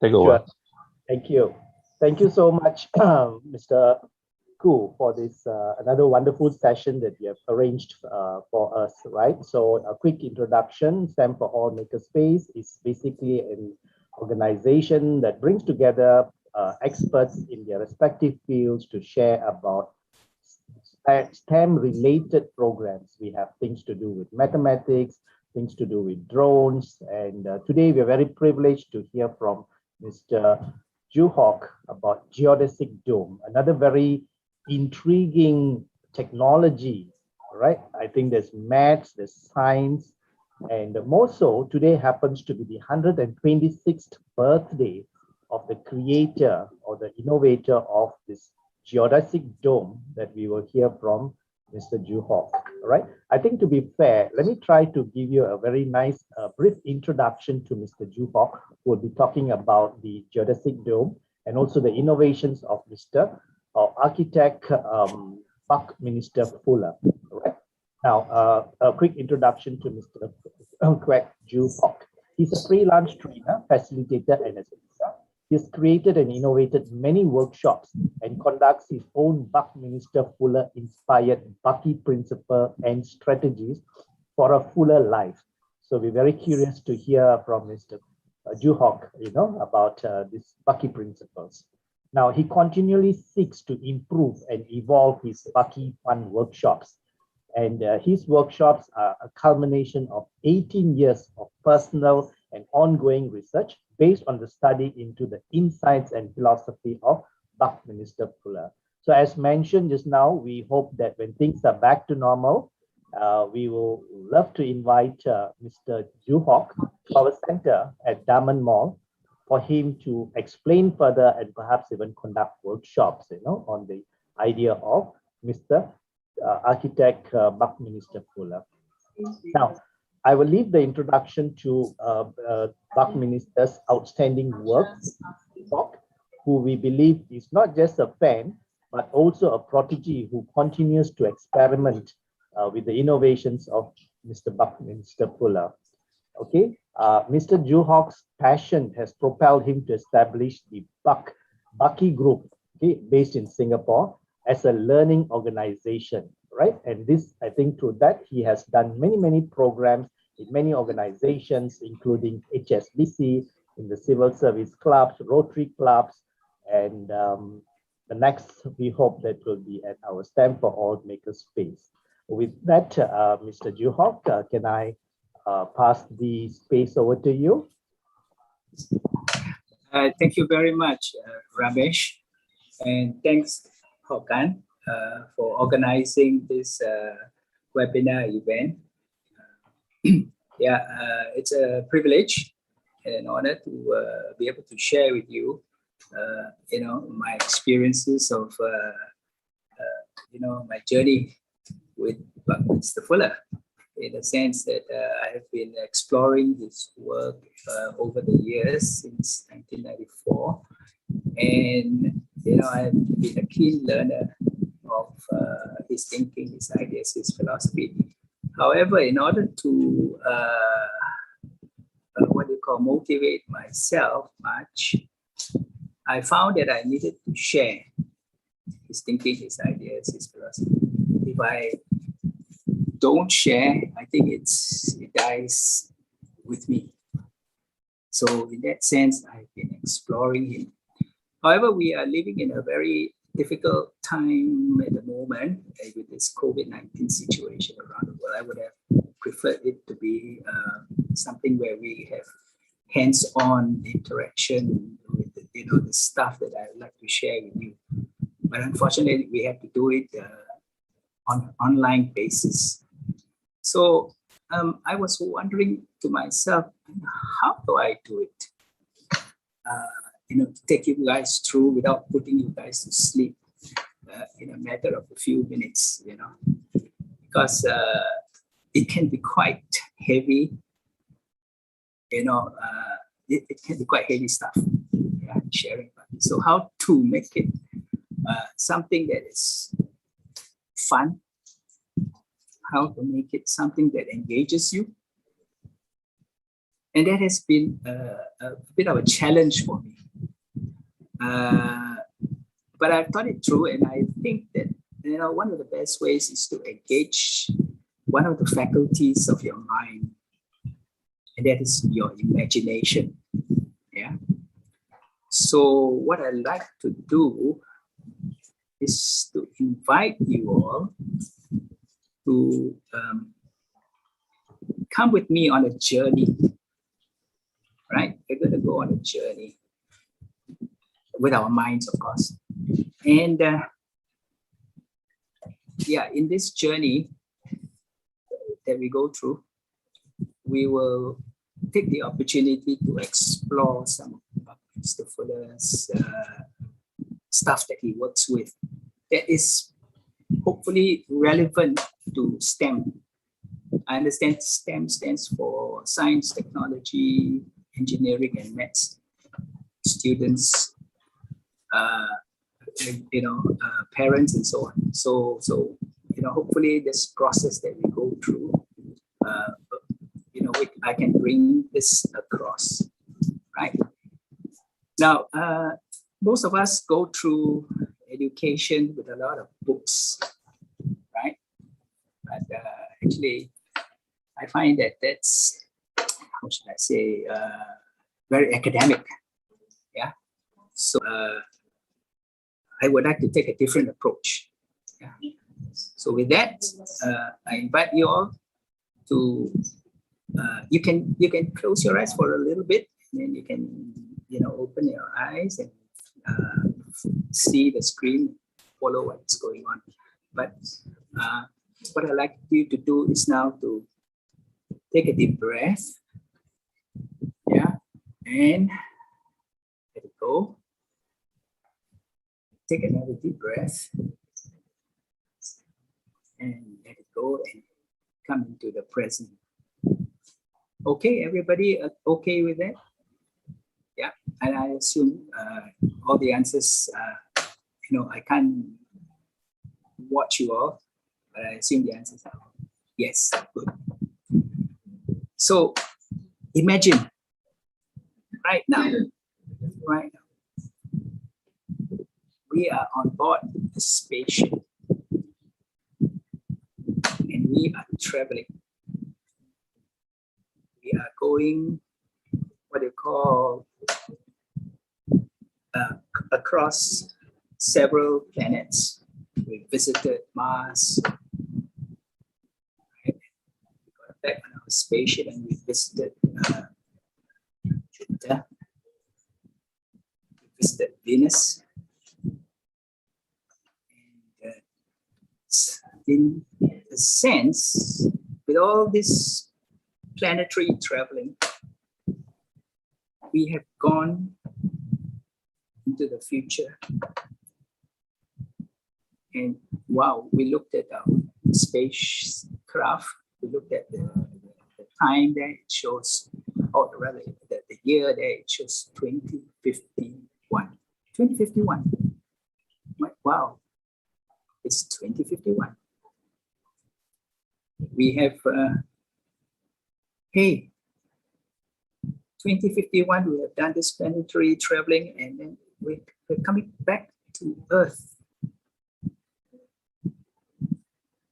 Take over. Sure. Thank you. Thank you so much, Mr. Koo, for this another wonderful session that you have arranged for us, right? So a quick introduction. STEM for All Makerspace is basically an organization that brings together experts in their respective fields to share about STEM-related programs. We have things to do with mathematics, things to do with drones, and today we are very privileged to hear from Mr. Hock about Geodesic Dome, another very intriguing technology, right? I think there's maths, there's science, and more so, today happens to be the 126th birthday of the creator or the innovator of this Geodesic Dome that we will hear from Mr. Hock. All right. I think to be fair, let me try to give you a very nice brief introduction to Mr. Hock, who will be talking about the Geodesic Dome and also the innovations of Mr. Architect Buckminster Fuller. All right. Now, a quick introduction to Mr. Quek Hock. He's a freelance trainer, facilitator, and a speaker. He's created and innovated many workshops and conducts his own Buckminster Fuller inspired Bucky principle and strategies for a fuller life. So we're very curious to hear from Mr. Hock, about these Bucky principles. Now, he continually seeks to improve and evolve his Bucky Fun workshops. And his workshops are a culmination of 18 years of personal and ongoing research based on the study into the insights and philosophy of Buckminster Fuller. So as mentioned just now, we hope that when things are back to normal, we will love to invite Mr. Hock to our center at Diamond Mall for him to explain further and perhaps even conduct workshops, on the idea of Mr. Architect Buckminster Fuller. Now, I will leave the introduction to Buckminster's outstanding work, who we believe is not just a fan, but also a prodigy who continues to experiment with the innovations of Mr. Buckminster Fuller. Okay, Mr. Hock's passion has propelled him to establish the Bucky Group, okay, based in Singapore, as a learning organization, right? And this, I think, through that, he has done many programs in many organizations, including HSBC, in the civil service clubs, Rotary clubs, and the next, we hope that will be at our STEM for All Makerspace. With that, Mr. Hock, can I pass the space over to you? Thank you very much, Ramesh, and thanks, Hockan, for organizing this webinar event. It's a privilege and an honor to be able to share with you, my experiences of, my journey with Buckminster Fuller, in the sense that I have been exploring his work over the years since 1994, and I have been a keen learner of his thinking, his ideas, his philosophy. However, in order to motivate myself much, I found that I needed to share his thinking, his ideas, his philosophy. If I don't share, I think it dies with me. So in that sense, I've been exploring him. However, we are living in a very difficult time at the moment with this COVID-19 situation around the world. I would have preferred it to be something where we have hands-on interaction with the stuff that I would like to share with you. But unfortunately, we have to do it on online basis. So I was wondering to myself, how do I do it? To take you guys through without putting you guys to sleep in a matter of a few minutes, because it can be quite heavy, it can be quite heavy stuff, sharing. So how to make it something that is fun, how to make it something that engages you, And that has been a bit of a challenge for me. But I've thought it through, and I think that one of the best ways is to engage one of the faculties of your mind, and that is your imagination. Yeah. So what I like to do is to invite you all to come with me on a journey. Right? We're going to go on a journey with our minds, of course. And yeah, in this journey that we go through, we will take the opportunity to explore some of Mr. Fuller's stuff that he works with that is hopefully relevant to STEM. I understand STEM stands for science, technology, engineering, and maths students, parents, and so on. So hopefully this process that we go through, I can bring this across, right? Now, most of us go through education with a lot of books, right? But actually, I find that that's, how should I say, very academic. Yeah. So I would like to take a different approach. Yeah. So with that, I invite you all to you can close your eyes for a little bit, and then you can open your eyes and see the screen, follow what's going on. But what I'd like you to do is now to take a deep breath. Yeah, and let it go. Take another deep breath and let it go and come into the present. Okay, everybody, okay with that? Yeah, and I assume all the answers, I can't watch you all, but I assume the answers are yes, good. So imagine right now, we are on board a spaceship and we are traveling. We are going, what they call, across several planets. We visited Mars. Right? We got back on our spaceship and we visited Jupiter. We visited Venus. And in a sense, with all this planetary traveling, we have gone into the future. And wow, we looked at our spacecraft, we looked at the time there, it shows, or rather the year there, it shows 2051. 2051. Wow, it's 2051. We have, hey, 2051, we have done this planetary traveling, and then we're coming back to Earth.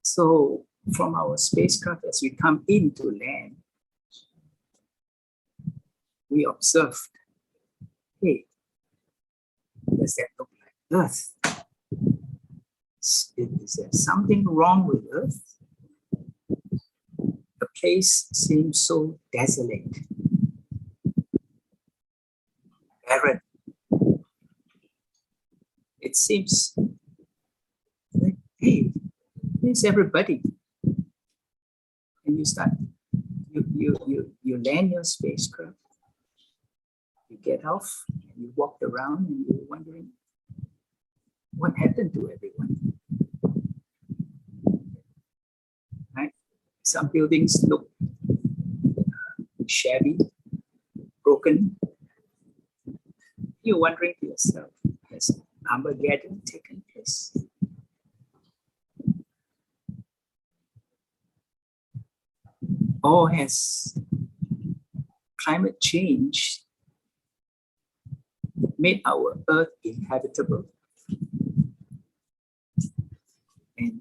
So from our spacecraft, as we come into land, we observed, hey, does that look like Earth? Is there something wrong with Earth? The place seems so desolate, barren. It seems like, hey, here's everybody. And you start, you land your spacecraft, you get off, and you walked around, and you're wondering, what happened to everyone? Right? Some buildings look shabby, broken. You're wondering to yourself, has Armageddon taken place? Or has climate change made our Earth inhabitable, and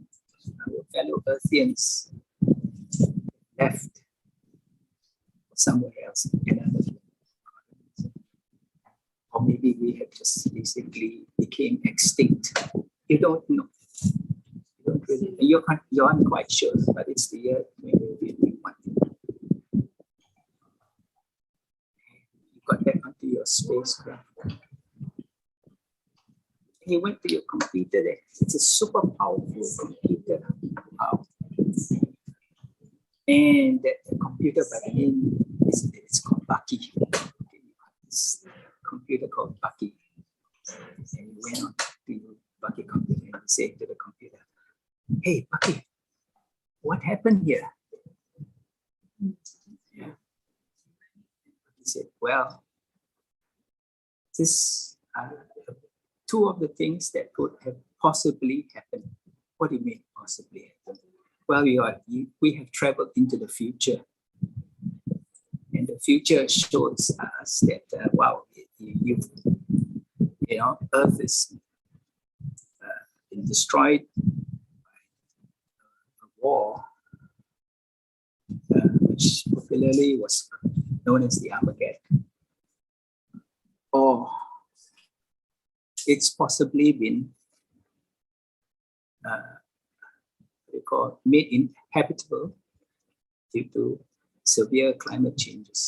our fellow Earthians left somewhere else, or maybe we have just basically became extinct. You don't know. You don't really. You're not quite sure, but it's the year 2051. You got back onto your spacecraft. You went to your computer there. It's a super powerful computer. Wow. And the computer by the name is called Bucky. This computer called Bucky. And you went on to your Bucky computer and you said to the computer, "Hey, Bucky, what happened here?" Yeah. He said, "Well, this two of the things that could have possibly happened." What do you mean possibly happened? Well, we have traveled into the future, and the future shows us that wow, Earth is been destroyed by a war, which popularly was known as the Armageddon, or it's possibly been made inhabitable due to severe climate changes.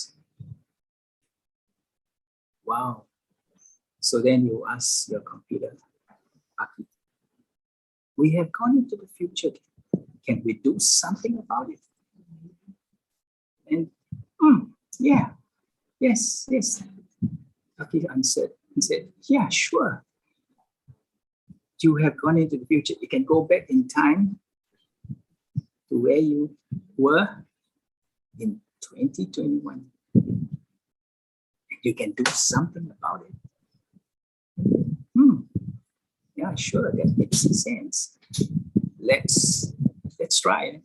Wow. So then you ask your computer, we have gone into the future. Can we do something about it? And yeah, yes. Aki answered. He said, yeah, sure. You have gone into the future. You can go back in time to where you were in 2021. You can do something about it. Yeah, sure, that makes sense. Let's try it.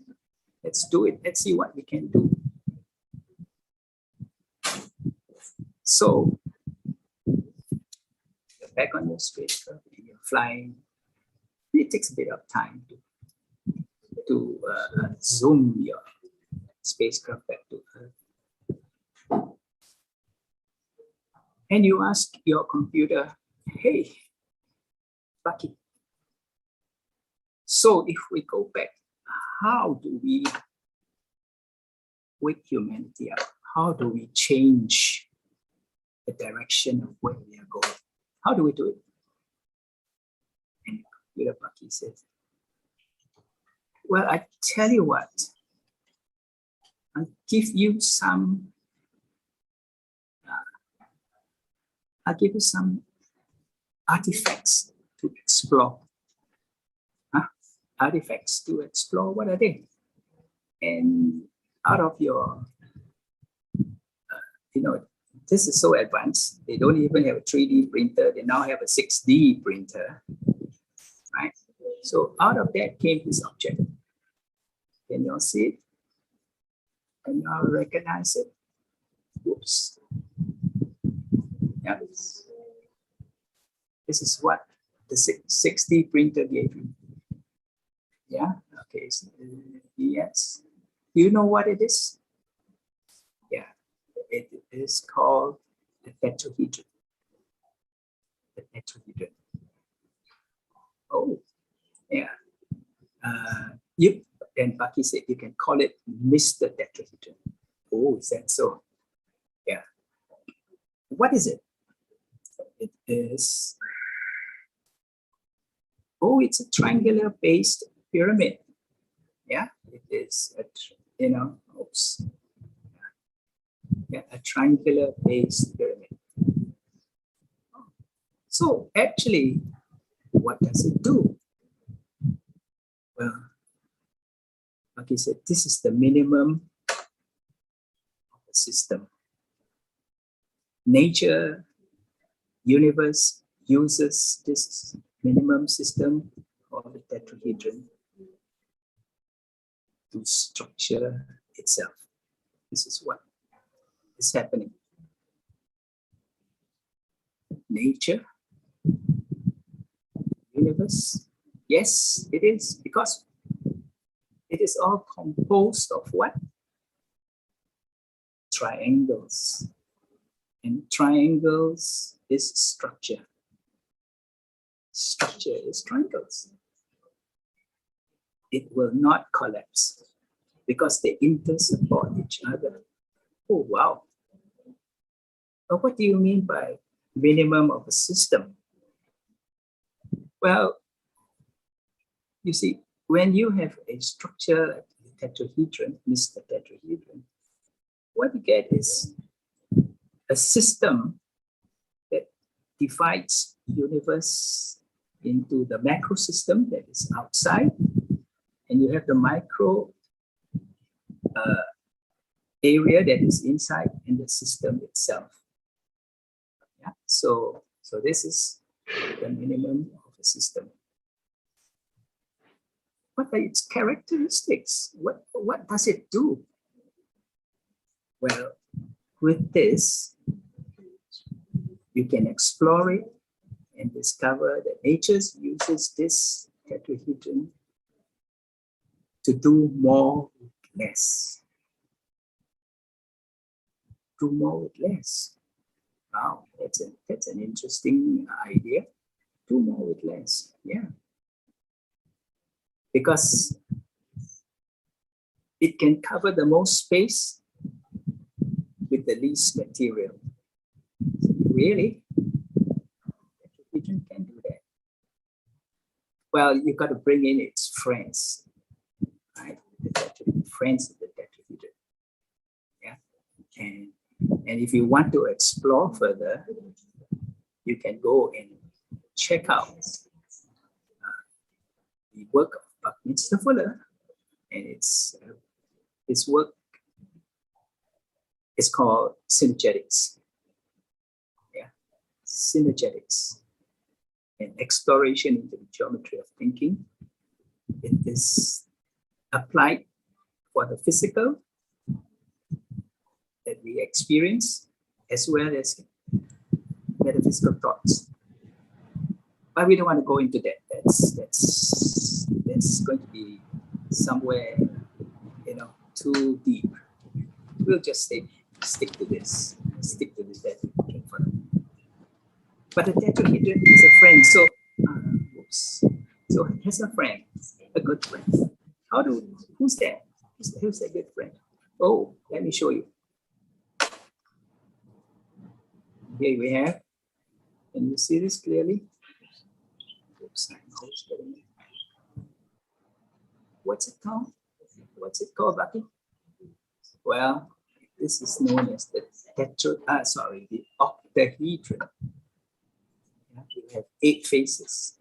Let's do it. Let's see what we can do. So you're back on your spacecraft and you're flying. It takes a bit of time to zoom your spacecraft back to Earth. And you ask your computer, hey, Bucky, so if we go back, how do we wake humanity up? How do we change the direction of where we are going? How do we do it? And the computer Bucky says, well, I tell you what, I'll give you some artifacts to explore. Artifacts to explore, what are they? And out of your, this is so advanced. They don't even have a 3D printer. They now have a 6D printer, right? So out of that came this object. Can you all see it? Can you all recognize it? Whoops. Yeah. This is what the 6D printer gave you. Yeah, okay, so, yes. Do you know what it is? Yeah, it is called the tetrahedron. The tetrahedron. Oh, yeah. And Bucky said you can call it Mr. Tetrahedron. Oh, is that so? Yeah. What is it? It is, it's a triangular based pyramid. Yeah, it is a triangular based pyramid. So actually, what does it do? Well, like I said, this is the minimum of the system. Nature, universe uses this minimum system of the tetrahedron to structure itself. This is happening? Nature, universe. Yes, it is, because it is all composed of what? Triangles. And triangles is structure. Structure is triangles. It will not collapse because they intersupport each other. Oh, wow. But what do you mean by minimum of a system? Well, you see, when you have a structure like the tetrahedron, Mr. Tetrahedron, what you get is a system that divides universe into the macro system that is outside, and you have the micro area that is inside, and the system itself. Yeah. So this is the minimum of a system. What are its characteristics? What does it do? Well, with this, you can explore it and discover that nature uses this tetrahedron to do more with less. Do more with less. Wow, that's an interesting idea. Do more with less, yeah. Because it can cover the most space with the least material. Really? Tetrahedron can do that. Well, you've got to bring in its friends, right? The friends of the tetrahedron. Yeah. And if you want to explore further, you can go and check out the work of Buckminster, and his work is called synergetics. Yeah, synergetics, an exploration into the geometry of thinking. It is applied for the physical that we experience, as well as metaphysical thoughts. But we don't want to go into that. That's going to be somewhere, too deep. We'll just stick to this. Stick to the tetrahedron for now. But the tetrahedron is a friend. So it has a friend, a good friend. Who's that? Who's a good friend? Oh, let me show you. Here we have. Can you see this clearly? Oops, what's it called? What's it called, Bucky? Well, this is known as the the octahedron. We have 8 faces.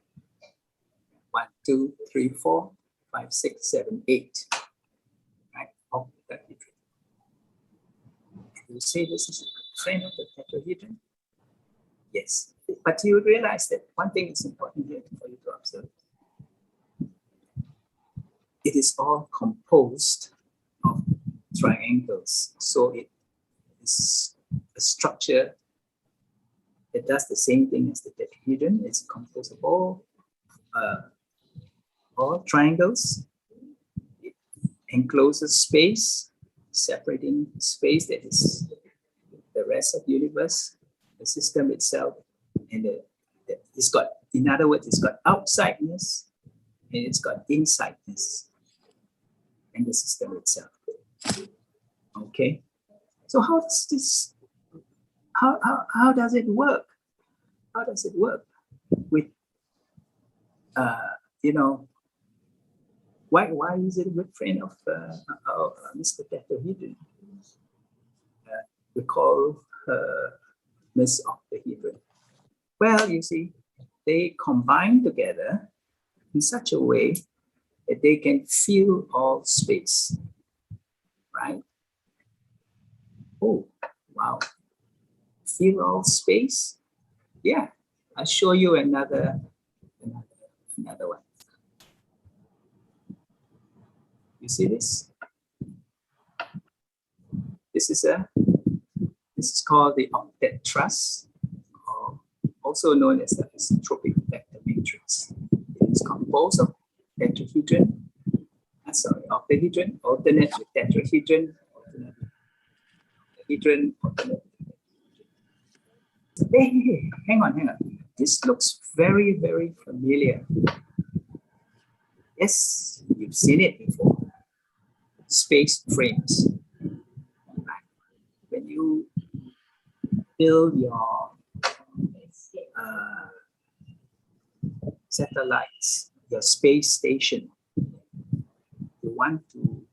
1, 2, 3, 4, 5, 6, 7, 8. Right? Octahedron. You say this is a friend of the tetrahedron? Yes. But you realize that one thing is important here for you to observe. It is all composed of triangles. So it is a structure that does the same thing as the tetrahedron. It's composed of all triangles. It encloses space, separating space that is the rest of the universe, the system itself, and it's got, in other words, it's got outsideness and it's got insideness, and the system itself. Okay, so how does this? How does it work? How does it work with why is it a good friend of Mr. Tetrahedron? We call her Miss Octahedron. Well, you see, they combine together in such a way that they can fill all space, right? Oh, wow. Fill all space? Yeah, I'll show you another one. You see this? This is a This is called the Octet Truss, or also known as the isotropic vector matrix. It is composed of octahedron, alternate with tetrahedron, alternate with hey, hang on. This looks very, very familiar. Yes, you've seen it before. Space frames. When you build your satellites, your space station, you want to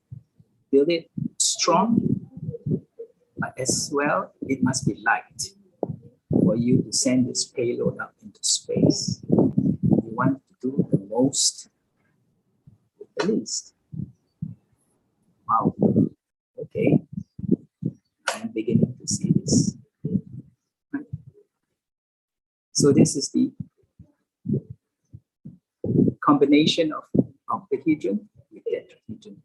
build it strong, but as well, it must be light for you to send this payload up into space. You want to do the most with the least. Wow. Okay. I'm beginning to see this. So this is the combination of octahedron with tetrahedron.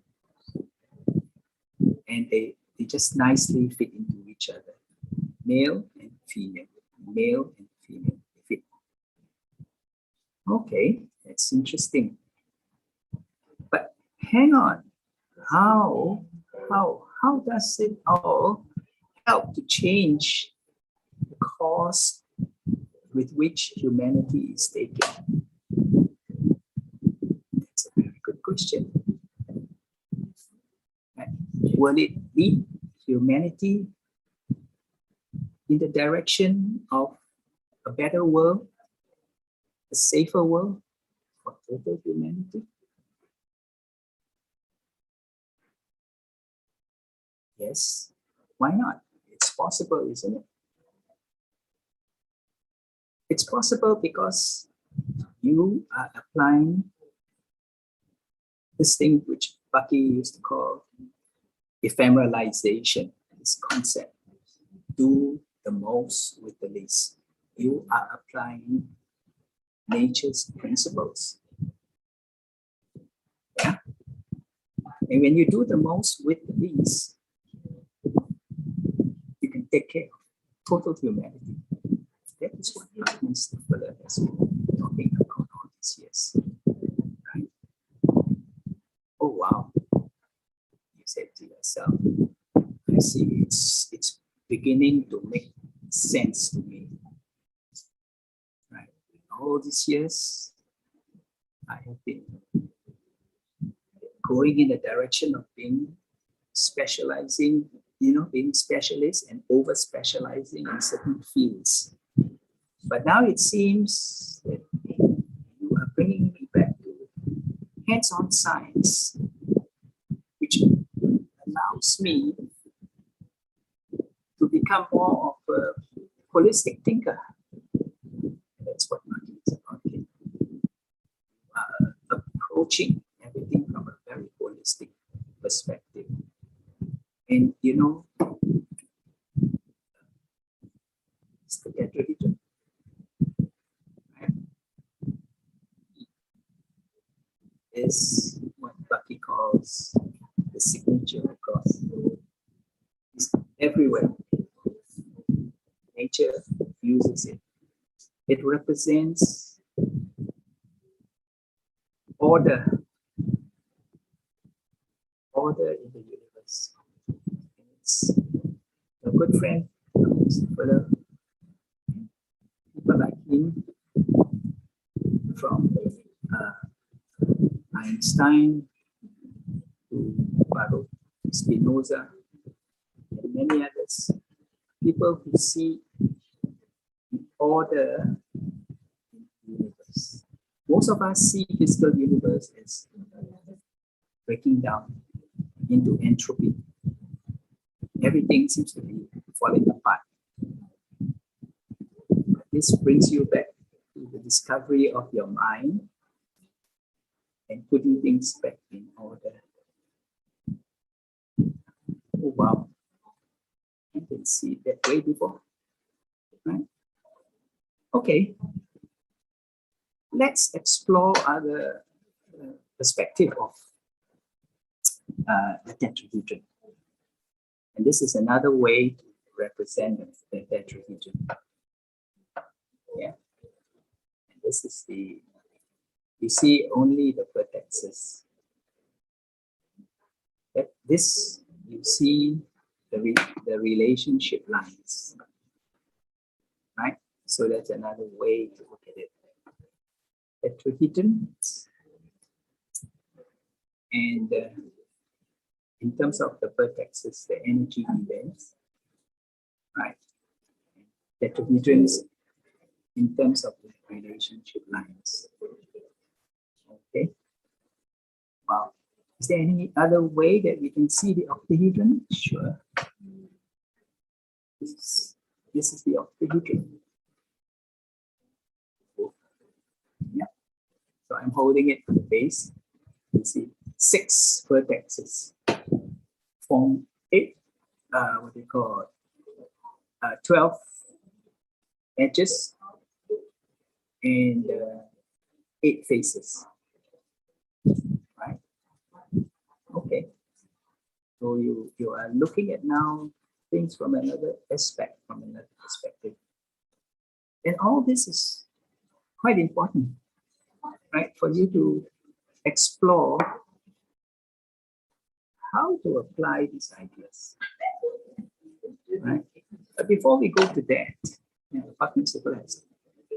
And they just nicely fit into each other. Male and female. Male and female fit. Okay, that's interesting. But hang on. How does it all help to change the course with which humanity is taking? That's a very good question. Will it lead humanity in the direction of a better world, a safer world for total humanity? Yes, why not? It's possible, isn't it? It's possible because you are applying this thing which Bucky used to call ephemeralization, this concept. Do the most with the least. You are applying nature's principles. Yeah? And when you do the most with the least, you can take care of total humanity. That is what Buckminster has been talking about all these years. Right? Oh wow. You said to yourself, I see it's beginning to make sense to me. Right. All these years, I have been going in the direction of being specializing, being specialist and over specializing in certain fields. But now it seems that you are bringing me back to hands-on science, which allows me to become more of a holistic thinker. That's what Bucky is about. Approaching everything from a very holistic perspective. And it's the tetrahedron. Is what Bucky calls the signature of God. It's everywhere. Nature uses it. It represents order in the universe. And it's a good friend, people like him, from Einstein to Baruch Spinoza and many others, people who see the order in the universe. Most of us see physical universe as breaking down into entropy. Everything seems to be falling apart. This brings you back to the discovery of your mind and putting things back in order. Oh wow, I didn't see it that way before. Right? Okay, let's explore other perspective of the tetrahedron. And this is another way to represent the tetrahedron. Yeah. And this is you see only the vertexes. This, you see the relationship lines, right? So that's another way to look at it. Tetrahedron, and in terms of the vertexes, the energy events, right? Tetrahedrons in terms of the relationship lines. Okay. Wow. Is there any other way that we can see the octahedron? Sure. This is the octahedron. Yeah. So I'm holding it to the base. You see 6 vertexes form 8, what they call 12 edges and 8 faces. Right? Okay. So you are looking at now things from another aspect, from another perspective. And all this is quite important, right? For you to explore how to apply these ideas, right? But before we go to that, Buckminster has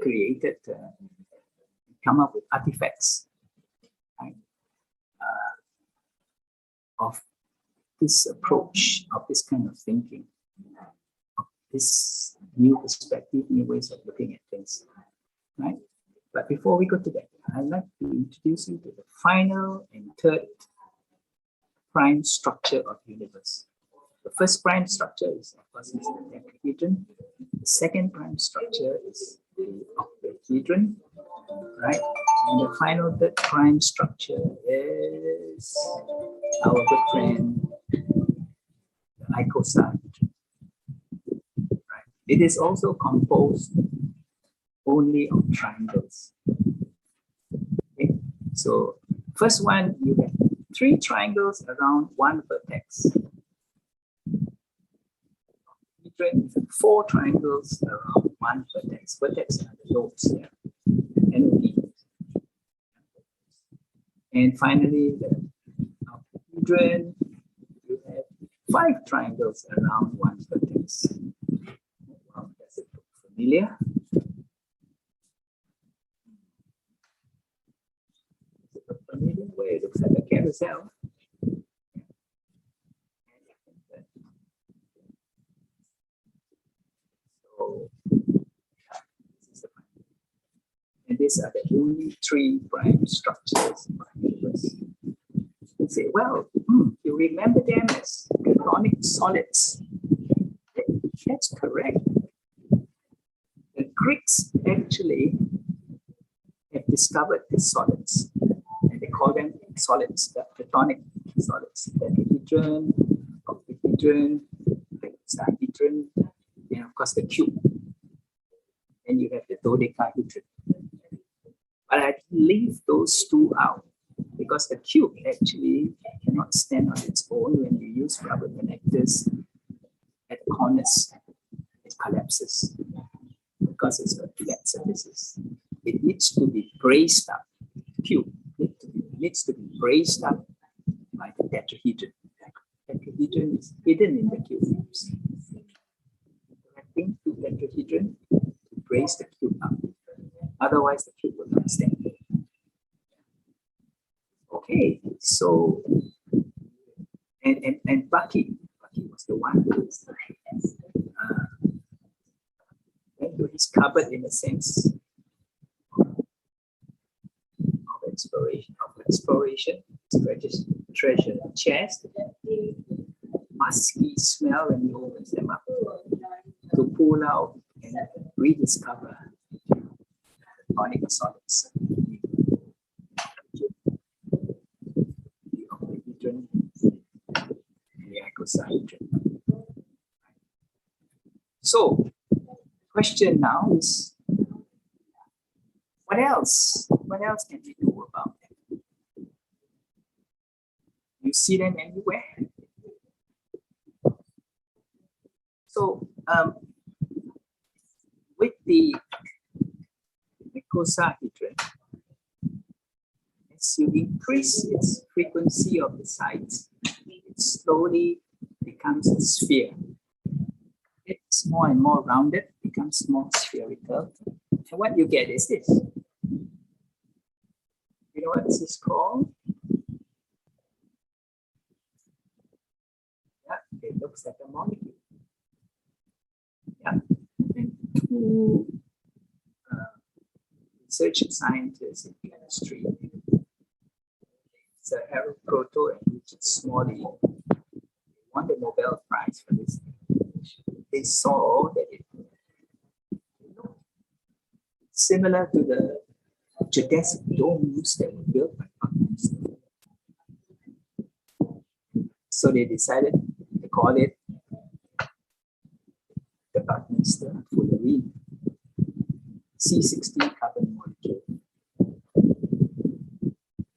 created, come up with artifacts, right? Of this approach, of this kind of thinking, of this new perspective, new ways of looking at things, right? But before we go to that, I'd like to introduce you to the final and third prime structure of the universe. The first prime structure is, of course, the tetrahedron. The second prime structure is the octahedron, right? And the final third prime structure is our good friend, the icosahedron. Right? It is also composed only of triangles. Okay? So first one, you have 3 triangles around one vertex. 4 triangles around one vertex. Vertex are the nodes here. And finally, the octahedron, you have 5 triangles around one vertex. Well, does it look familiar? Does it look familiar? Where it looks like a carousel. So, and these are the only 3 prime structures of our universe. You say, well, you remember them as platonic solids. That's correct. The Greeks actually have discovered these solids, and they call them solids, the platonic solids, tetrahedron, octahedron, hexahedron, and of course the cube. And you have the dodecahedron. But I leave those 2 out because the cube actually cannot stand on its own. When you use rubber connectors at the corners, it collapses because it's got flat surfaces. It needs to be braced up. The cube needs to be braced up by the tetrahedron. The tetrahedron is hidden in the cube. Connecting to tetrahedron to brace the cube up. Otherwise, the cube will not stand. Okay, so and Bucky was the one who went to his cupboard in a sense of exploration, treasure chest, musky smell when he opens them up to pull out and rediscover platonic solids. The octahedron and the icosahedron. So, question now is, what else? What else can we do about them? You see them anywhere? So with the icosahedron, as you increase its frequency of the sides, it slowly becomes a sphere. It's more and more rounded, becomes more spherical. And what you get is this. You know what this is called? Yeah, it looks like a molecule. Yeah, and two research scientists in chemistry, it's Harold Proto and Richard Smalley, won the Nobel Prize for this. They saw that it looked similar to the geodesic domes that were built by Buckminster. So they decided to call it the Buckminster fullerene C16 carbon molecule.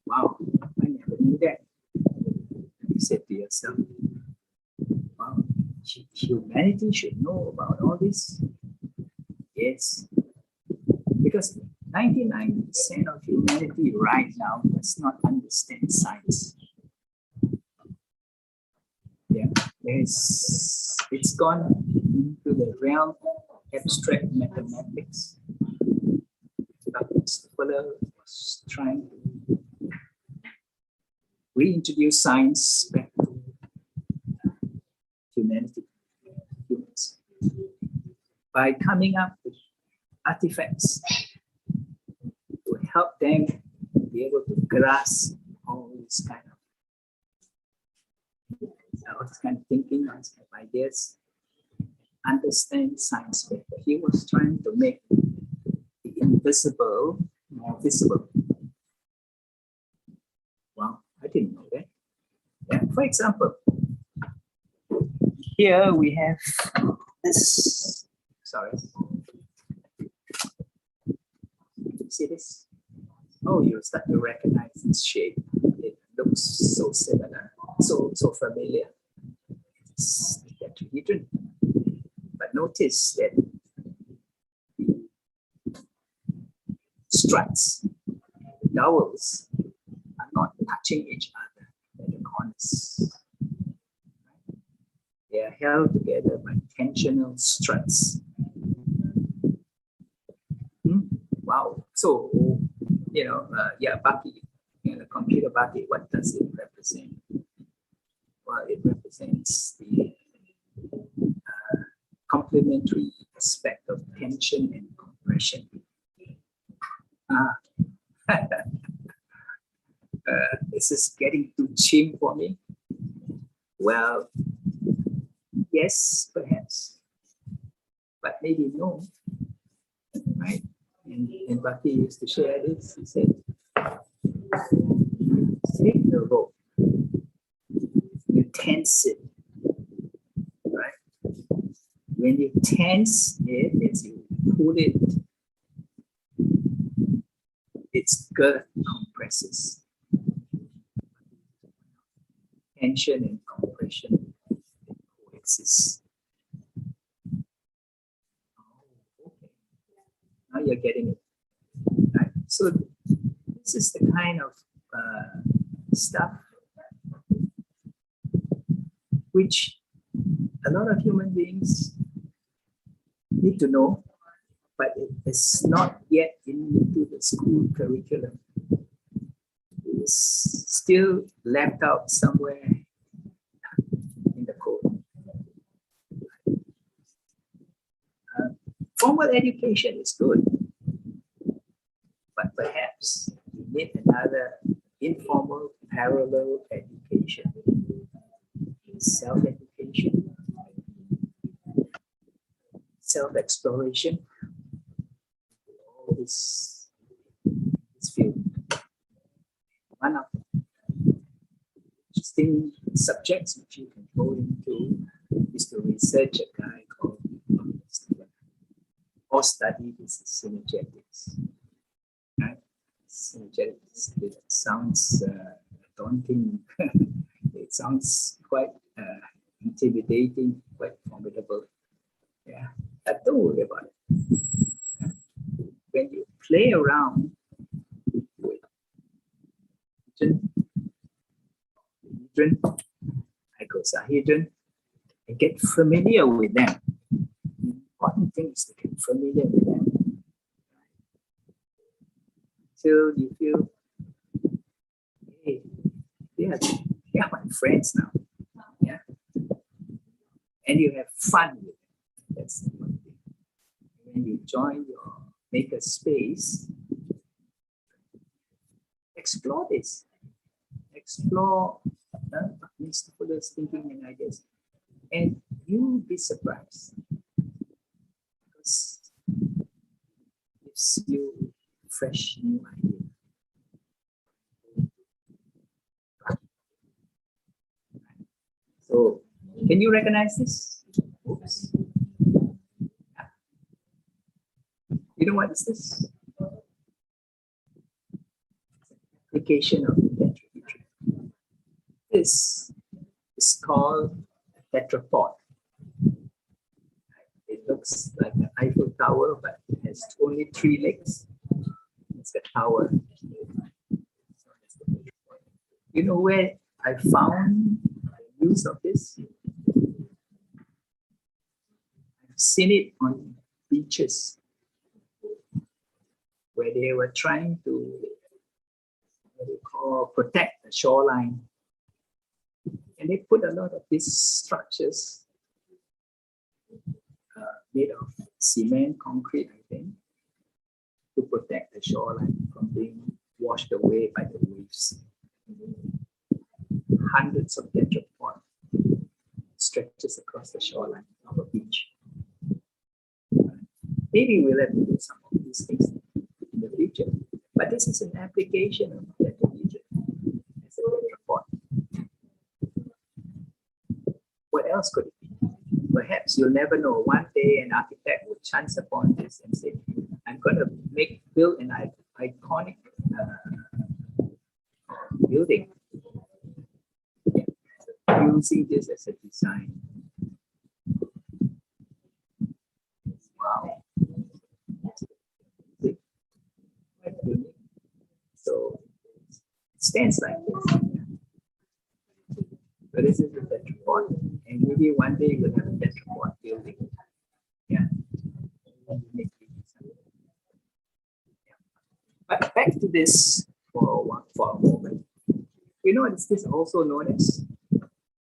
Wow, I never knew that. You said to yourself, wow, humanity should know about all this. Yes, because 99% of humanity right now does not understand science. Yeah, it's gone into the realm of abstract mathematics. Mr. Fuller was trying to reintroduce science back to humanity, humans, by coming up with artifacts to help them be able to grasp all this kind of thinking, all this kind of ideas, understand science better. He was trying to make the invisible more visible. Wow, I didn't know that. Yeah, for example, here we have this, sorry. See this? Oh, you start to recognize this shape. It looks so similar, so familiar. It's the tetrahedron. But notice that the struts, the dowels, are not touching each other at the corners. They are held together by tensional struts. Wow. So, yeah, Bucky, the computer Bucky, what does it represent? Well, it represents the complementary aspect of tension and compression. This is getting too chim for me. Well, yes, perhaps, but maybe no, right? And Bucky used to share this. He said, take the rope, you tense it, right? When you tense it, as you pull it, its girth compresses. Tension and compression coexist. Oh, okay. Now you're getting it. Right? So this is the kind of stuff which a lot of human beings need to know, but it is not yet into the school curriculum. It is still left out somewhere in the code. Formal education is good, but perhaps you need another informal parallel education, self-education, self-exploration, all this field. One of the interesting subjects which you can go into is to research a guy called Buckminister, or study this synergetics. Right? Synergetics, it sounds daunting. It sounds quite intimidating, quite formidable. Yeah, but don't worry about it. When you play around with icosahedron, and get familiar with them. The important thing is to get familiar with them. Till you feel, hey, they are my friends now. Yeah. And you have fun with them. That's the one thing. When you join your maker space, explore this. Explore Buckminster thinking and ideas. And you'll be surprised. Because it gives you fresh new ideas. So, can you recognize this? Oops. You know what is this? Application of tetrahedron. This is called a tetrapod. It looks like the Eiffel Tower, but it has only 3 legs. It's a tower. You know where I found the use of this? I've seen it on beaches where they were trying to protect the shoreline. And they put a lot of these structures made of cement, concrete, I think, to protect the shoreline from being washed away by the waves. Hundreds of tetrapod stretches across the shoreline of a beach. Maybe we'll have to do some of these things in the future. But this is an application of tetrahedron as a tetrapod. What else could it be? Perhaps you'll never know. One day an architect will chance upon this and say, I'm going to build an iconic building using this as a design. Wow. So it stands like this. But this is the tetrapod, and maybe one day we'll have a tetrapod building. Yeah. But back to this for a moment. You know what is this also known as?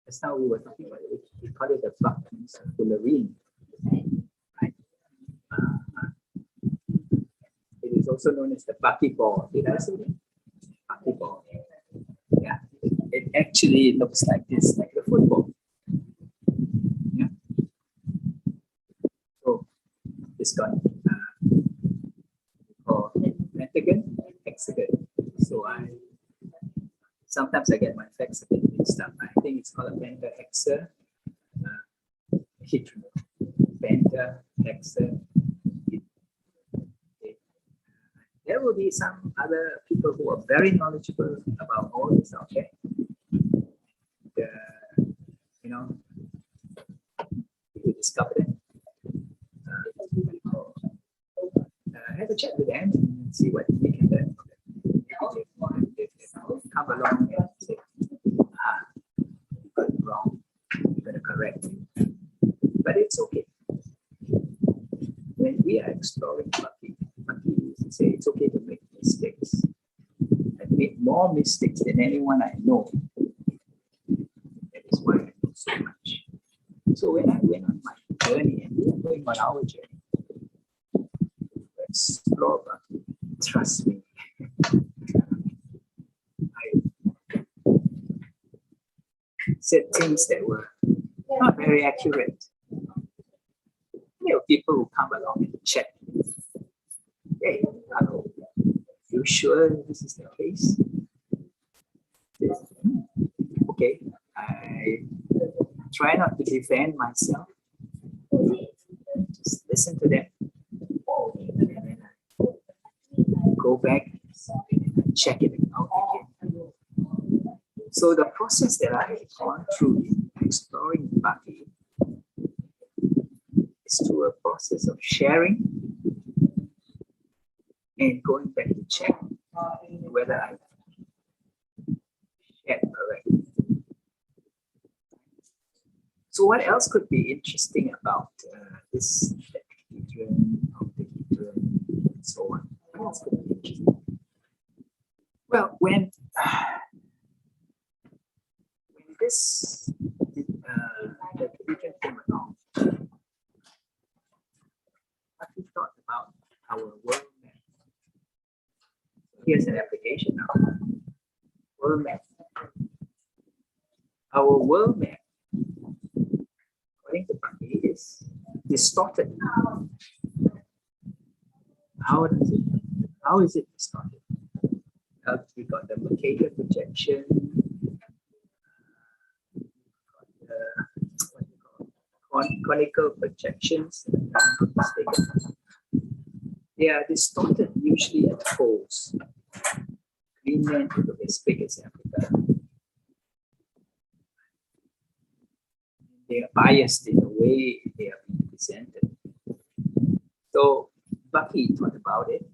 That's how we were talking about it. We call it the Buckminster fullerene. Right? It is also known as the buckyball. Did I say that? Buckyball. Yeah. It actually looks like this, like the football. Yeah. So this got pentagon, hexagon. So sometimes I get my facts a bit mixed up. I think it's called a pentahexa hedron. Pentahexa. There will be some other people who are very knowledgeable about all this out there. You know, you discover it. Have a chat with them and see what we can learn from them. If they come along and say, you got it wrong, you better correct it. But it's okay. When we are exploring Bucky used to say it's okay to make mistakes. I've made more mistakes than anyone I know. That is why I know so much. So when I went on my journey, and we are going on our journey, explore Bucky, trust me. I said things that were not very accurate. There are people who come along and check. Hey, hello, you sure this is the case? Okay, I try not to defend myself. Just listen to them. And then I go back and check it out again. So the process that I've gone through in exploring Bucky is process of sharing and going back to check whether I shared correctly. So what else could be interesting about this tetrahedron, octahedron, and so on? What else could be interesting? Well, when this tetrahedron came along, what we thought about our world map. Here's an application now. World map. Our world map, according to Bucky, is distorted. How is it distorted? We got the Mercator projection, conical projections. They are distorted usually at the poles. Greenland is as big as Africa. They are biased in the way they are being presented. So Bucky thought about it,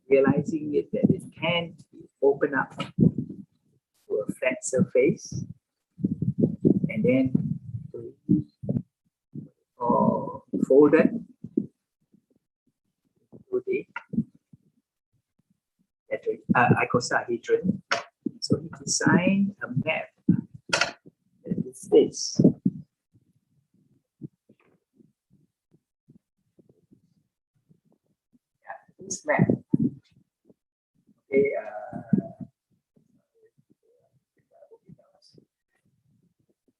realizing that it can open up to a flat surface and then folded to the icosahedron. So he designed a map that is this. This map. Okay,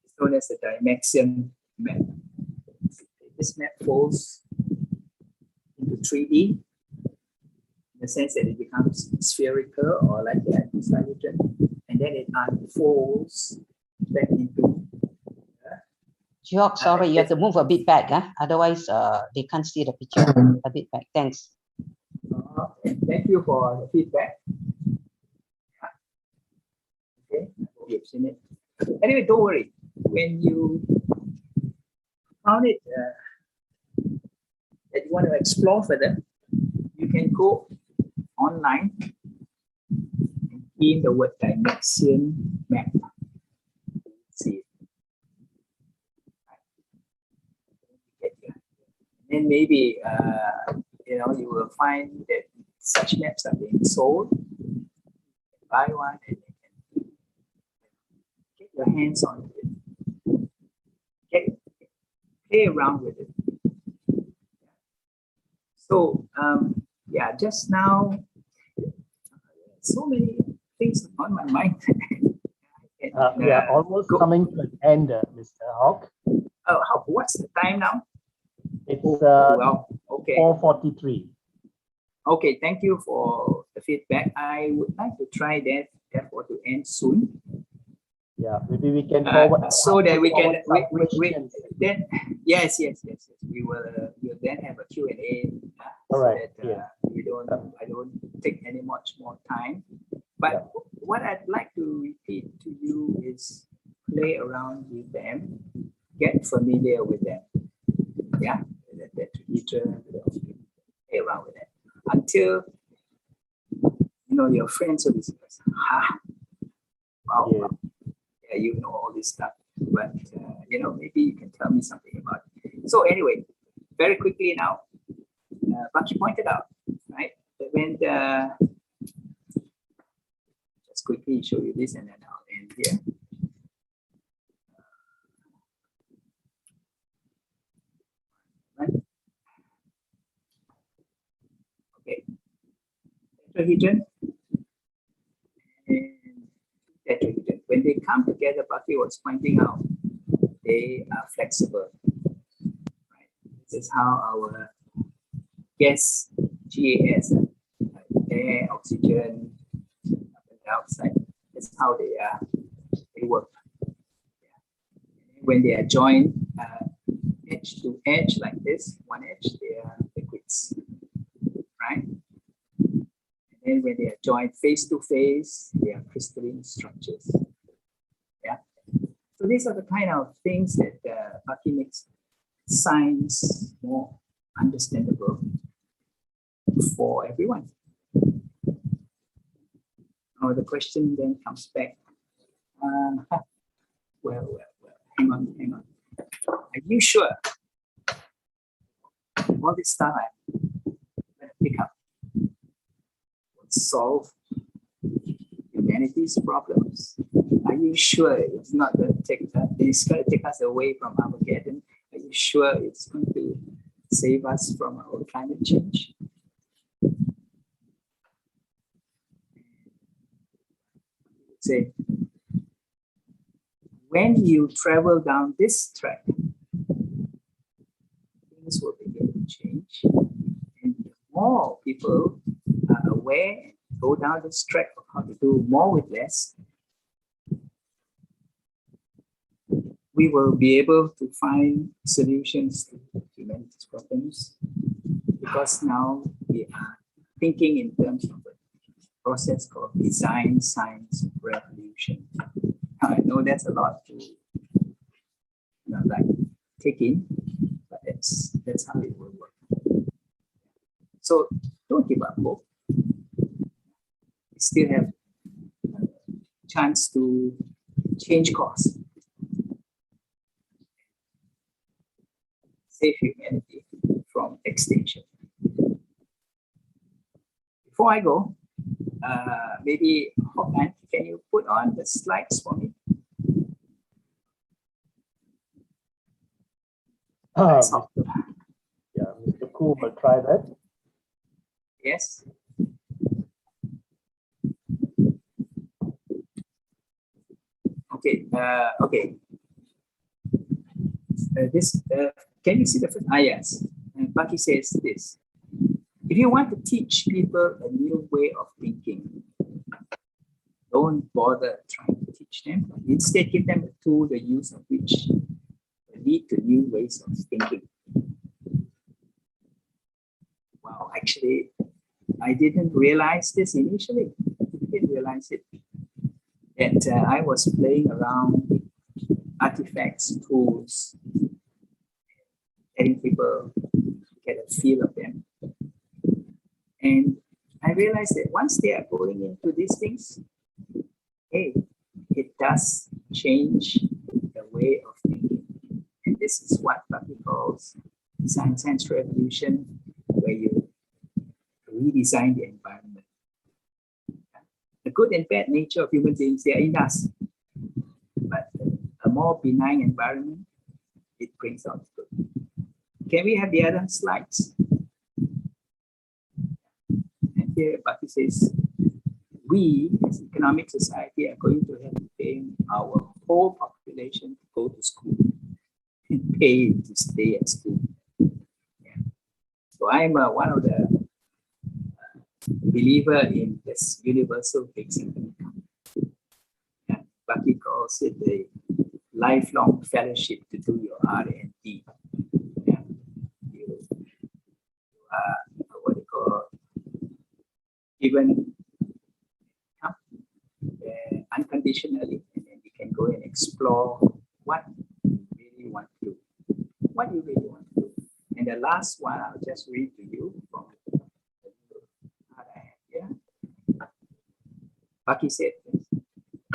it's known as the Dymaxion map. This map folds into 3D in the sense that it becomes spherical or like the icosahedron, and then it unfolds back into. Georg, sorry, you have to move a bit back, otherwise they can't see the picture. A bit back, thanks. Okay. Thank you for the feedback. Okay, I hope you've seen it. Anyway, don't worry. When you found it that you want to explore further, you can go online and key in the word Dymaxion map. See it. And maybe you will find that such maps are being sold. You can buy one and you can get your hands on it. Play around with it. So yeah, just now, so many things on my mind. We are almost coming to an end, Mr. Hock. What's the time now? It's well, okay. 4:43. Okay, thank you for the feedback. I would like to try that therefore to end soon. Yeah, maybe we can forward so that we can questions. then yes. We will we'll then have a Q&A. All right. So that, I don't take any much more time. But what I'd like to repeat to you is play around with them, get familiar with them. Yeah, that teacher, play around with them until your friends will be wow. Yeah. Yeah, you know all this stuff, but maybe you can tell me something about it. So anyway, very quickly now, Bucky pointed out, right, that when just quickly show you this and then I'll end here. Right. Okay, tetrahedron and tetrahedron. When they come together, Bucky was pointing out they are flexible. Right? This is how our gas, GAS, air, oxygen, carbon dioxide, that's how they work. Yeah. When they are joined edge to edge like this, one edge, they are liquids, right? And then when they are joined face to face, they are crystalline structures. Yeah. So these are the kind of things that Bucky makes science more understandable for everyone. Now the question then comes back. Well, hang on. Are you sure all this stuff I'm going to pick up will solve humanity's problems? Are you sure it's not going to take us away from Armageddon? Are you sure it's going to save us from our climate change? Say, when you travel down this track, things will begin to change. And the more people are aware and go down this track of how to do more with less, we will be able to find solutions to humanity's problems, because now we are thinking in terms of a process called design science revolution. Now, I know that's a lot to take in, but that's how it will work. So don't give up hope. We still have a chance to change course, save humanity from extinction. Before I go, maybe Hock, can you put on the slides for me? Mr. Koo will try that. Yes. Okay. Okay. Can you see the first? Yes. And Bucky says this: if you want to teach people a new way of thinking, don't bother trying to teach them. Instead, give them a tool, the use of which will lead to new ways of thinking. Wow, actually, I didn't realize this initially. I didn't realize it. That I was playing around with artifacts, tools, letting people get a feel of them. And I realized that once they are going into these things, hey, it does change the way of thinking. And this is what Bucky calls design science revolution, where you redesign the environment. The good and bad nature of human beings, they are in us. But a more benign environment, it brings out good. Can we have the other slides? And here Bucky says, we as economic society are going to have to pay our whole population to go to school and pay to stay at school. Yeah. So I'm one of the believer in this universal fixed income. Yeah. Bucky calls it the lifelong fellowship to do your R&D. Yeah. You are what you call given unconditionally, and then you can go and explore what you really want to do. What you really want to do. And the last one, I'll just read to you from the card I have here. Bucky said,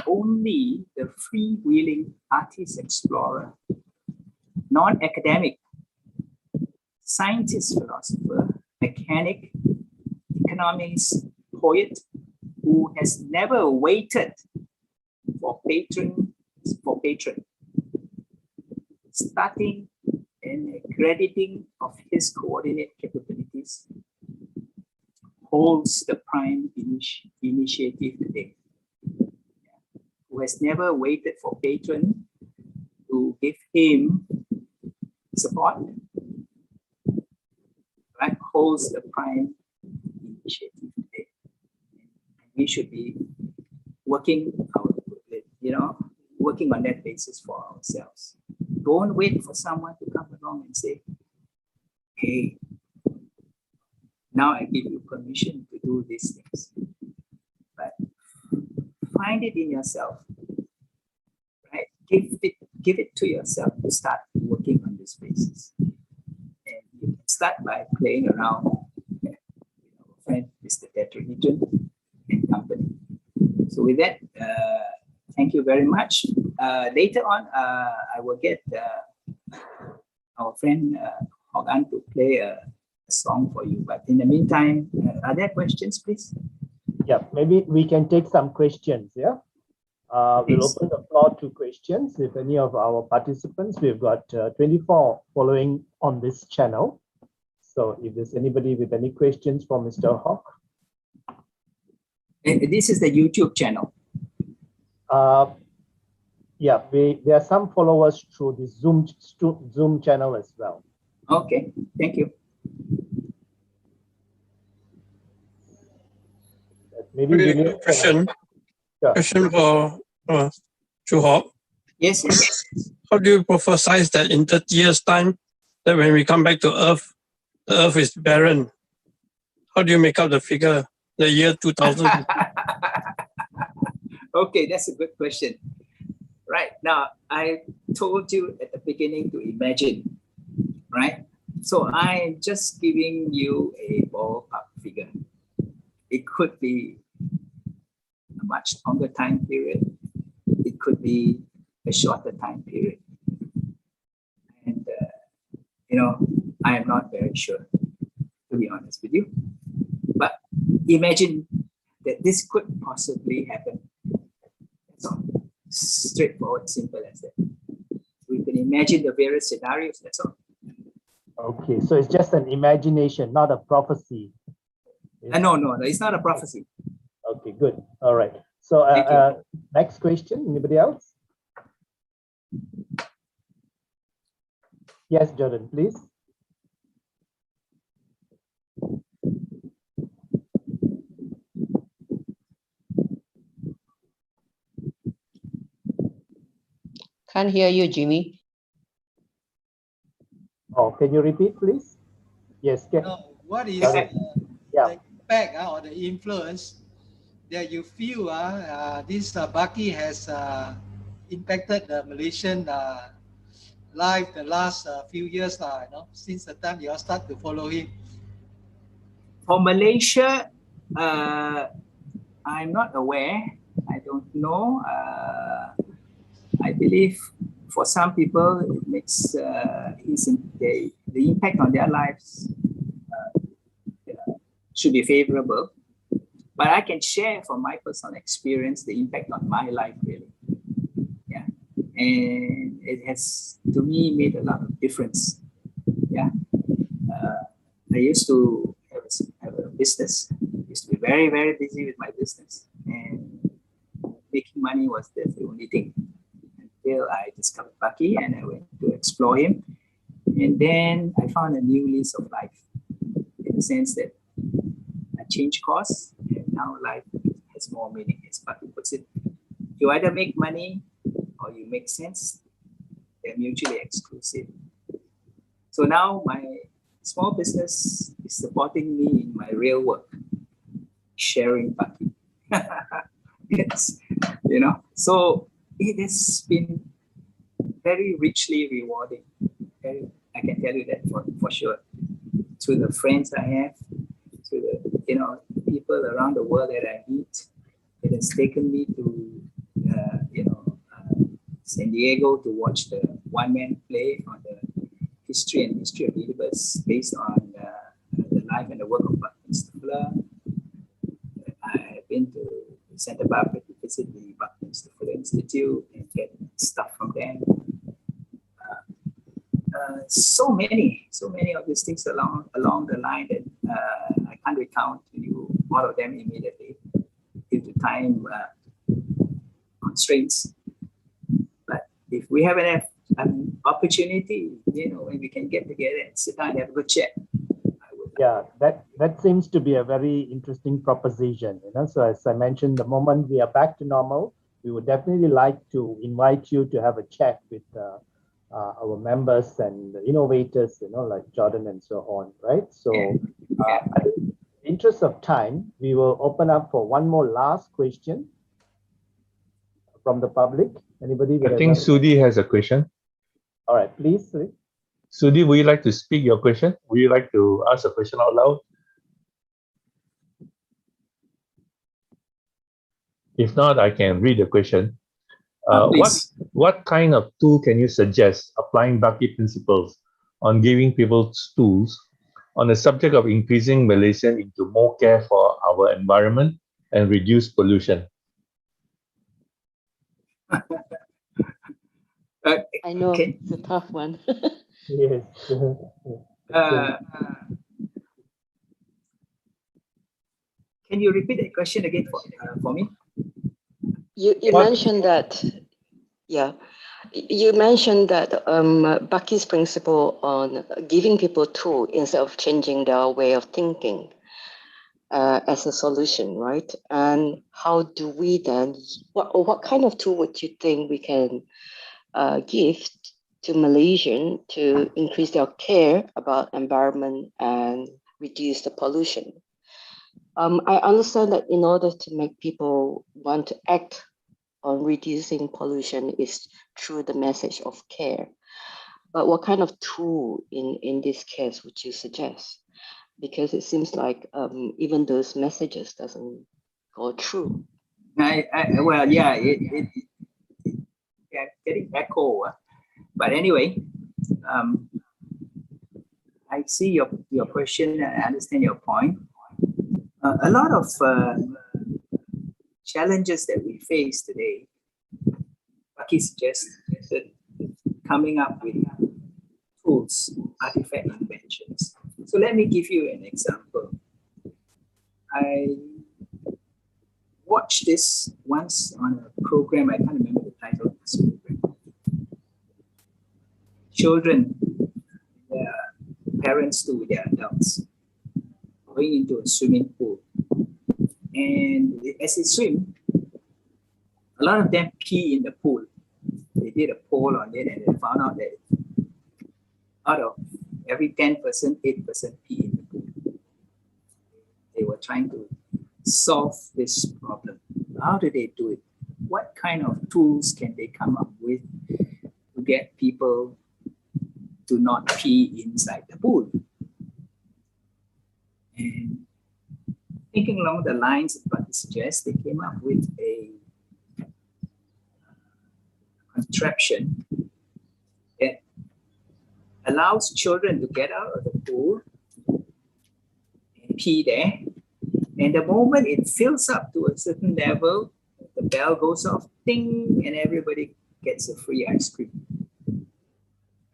only the freewheeling artist explorer, non-academic, scientist, philosopher, mechanic, economist, poet, who has never waited for patron, starting and crediting of his coordinate capabilities, holds the prime initiative today. Who has never waited for patron to give him support, right? Holds the prime initiative today. We should be working working on that basis for ourselves. Don't wait for someone to come along and say, hey, now I give you permission to do these things. But find it in yourself, right? Give it to yourself to start working on this basis. And you can start by playing around with our friend Mr. Tetrapod and company. So with that, thank you very much. Later on, I will get our friend Hock to play a song for you. But in the meantime, are there questions, please? Yeah, maybe we can take some questions. Yeah, we'll Please. open the floor to questions. If any of our participants, we've got 24 following on this channel. So if there's anybody with any questions for Mr. Hock. This is the YouTube channel. Yeah, there are some followers through the Zoom channel as well. Okay, thank you. Maybe Okay, William question. Sure. Question for Hock. Yes, yes. How do you prophesize that in 30 years' time, that when we come back to Earth, the Earth is barren? How do you make up the figure, the year 2000? Okay, that's a good question. Right, now, I told you at the beginning to imagine, right? So I'm just giving you a ballpark figure. It could be a much longer time period. It could be a shorter time period. And, I am not very sure, to be honest with you. But imagine that this could possibly happen. That's all. Straightforward, simple as that. We can imagine the various scenarios, that's all. Okay, so it's just an imagination, not a prophecy. No, it's not a prophecy. Okay, good. All right. So next question, anybody else? Yes, Jordan, please. Can't hear you, Jimmy. Oh, can you repeat, please? Yes. No, what is Okay. the impact or the influence that you feel this Bucky has impacted the Malaysian life the last few years, since the time you all start to follow him? For Malaysia, I'm not aware. I don't know. I believe for some people, it makes the impact on their lives should be favorable. But I can share from my personal experience the impact on my life, really. Yeah, and it has, to me, made a lot of difference. Yeah, I used to have a business. I used to be very, very busy with my business, and making money was the only thing. Until I discovered Bucky and I went to explore him. And then I found a new lease of life, in the sense that I changed course and now life has more meaning. As Bucky puts it, you either make money or you make sense. They're mutually exclusive. So now my small business is supporting me in my real work, sharing Bucky. Yes, so it has been very richly rewarding. I can tell you that for sure. To the friends I have, to the people around the world that I meet, it has taken me to San Diego to watch the one-man play on the history of the universe based on the life and the work of Buckminster. I have been to Santa Barbara to visit the Buckminster Institute and get stuff from them. So many of these things along the line that I can't recount to you all of them immediately due to time constraints. But if we have an opportunity, when we can get together and sit down and have a good chat, I would. Yeah, that seems to be a very interesting proposition. So as I mentioned, the moment we are back to normal, we would definitely like to invite you to have a chat with our members and the innovators, like Jordan and so on, right? So in the interest of time, we will open up for one more last question from the public. Anybody? I think Sudhi has a question. All right, please. Sudhi. Sudhi, would you like to speak your question? Would you like to ask a question out loud? If not, I can read the question. Please. What kind of tool can you suggest applying Bucky principles on giving people tools on the subject of increasing Malaysian into more care for our environment and reduce pollution? I know Okay. it's a tough one. Yes. Can you repeat that question again for me? You mentioned that, yeah. You mentioned that Bucky's principle on giving people tool instead of changing their way of thinking as a solution, right? And how do we then, what kind of tool would you think we can give to Malaysian to increase their care about environment and reduce the pollution? I understand that in order to make people want to act on reducing pollution is through the message of care. But what kind of tool in this case would you suggest? Because it seems like even those messages doesn't go through. Well, yeah, getting echo. But anyway, I see your question and I understand your point. A lot of challenges that we face today, Bucky suggested coming up with tools, artifact inventions. So let me give you an example. I watched this once on a program, I can't remember the title of this program. Children, their parents too, their adults, going into a swimming pool. And as they swim, a lot of them pee in the pool. They did a poll on it and they found out that out of every 10%, 8% pee in the pool. They were trying to solve this problem. How do they do it? What kind of tools can they come up with to get people to not pee inside the pool? And thinking along the lines of what he suggests, they came up with a contraption that allows children to get out of the pool and pee there. And the moment it fills up to a certain level, the bell goes off, ding, and everybody gets a free ice cream.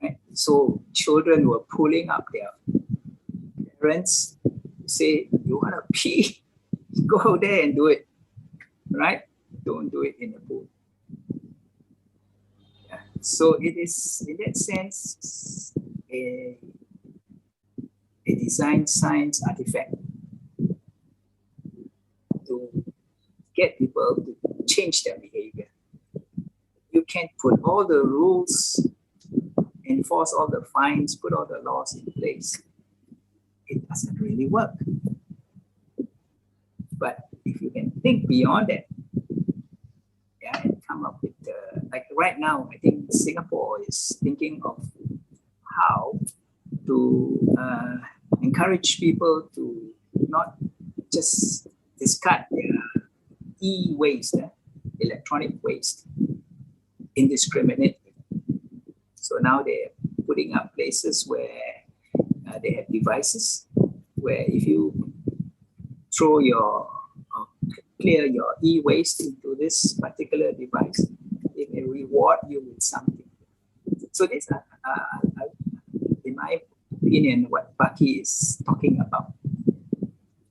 Right? So children were pulling up their parents, say, you want to pee? Go there and do it, right? Don't do it in the pool. Yeah. So it is, in that sense, a design science artifact to get people to change their behavior. You can put all the rules, enforce all the fines, put all the laws in place. It doesn't really work. But if you can think beyond that, yeah, and come up with, like right now, I think Singapore is thinking of how to encourage people to not just discard their e-waste, electronic waste, indiscriminately. So now they're putting up places where they have devices where if you throw clear your e-waste into this particular device, it may reward you with something. So this, in my opinion, what Bucky is talking about.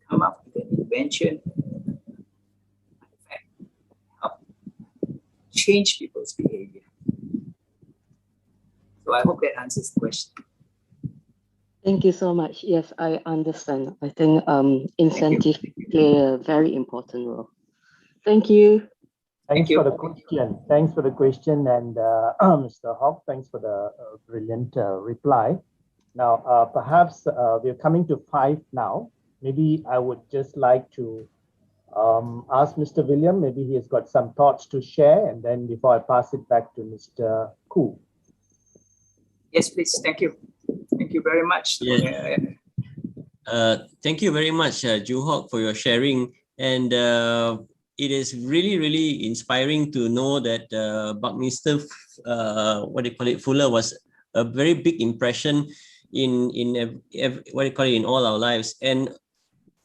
Come up with an invention, help change people's behavior. So I hope that answers the question. Thank you so much. Yes, I understand. I think incentive play a very important role. Thank you. Thanks for the question. Thanks for the question, and Mr. Hock, thanks for the brilliant reply. Now, perhaps we're coming to 5 now. Maybe I would just like to ask Mr. William, maybe he has got some thoughts to share, and then before I pass it back to Mr. Koo. Yes, please. Thank you. Thank you very much. Yeah. Thank you very much, Hock, for your sharing. And it is really, really inspiring to know that Buckminster, Fuller was a very big impression in in all our lives. And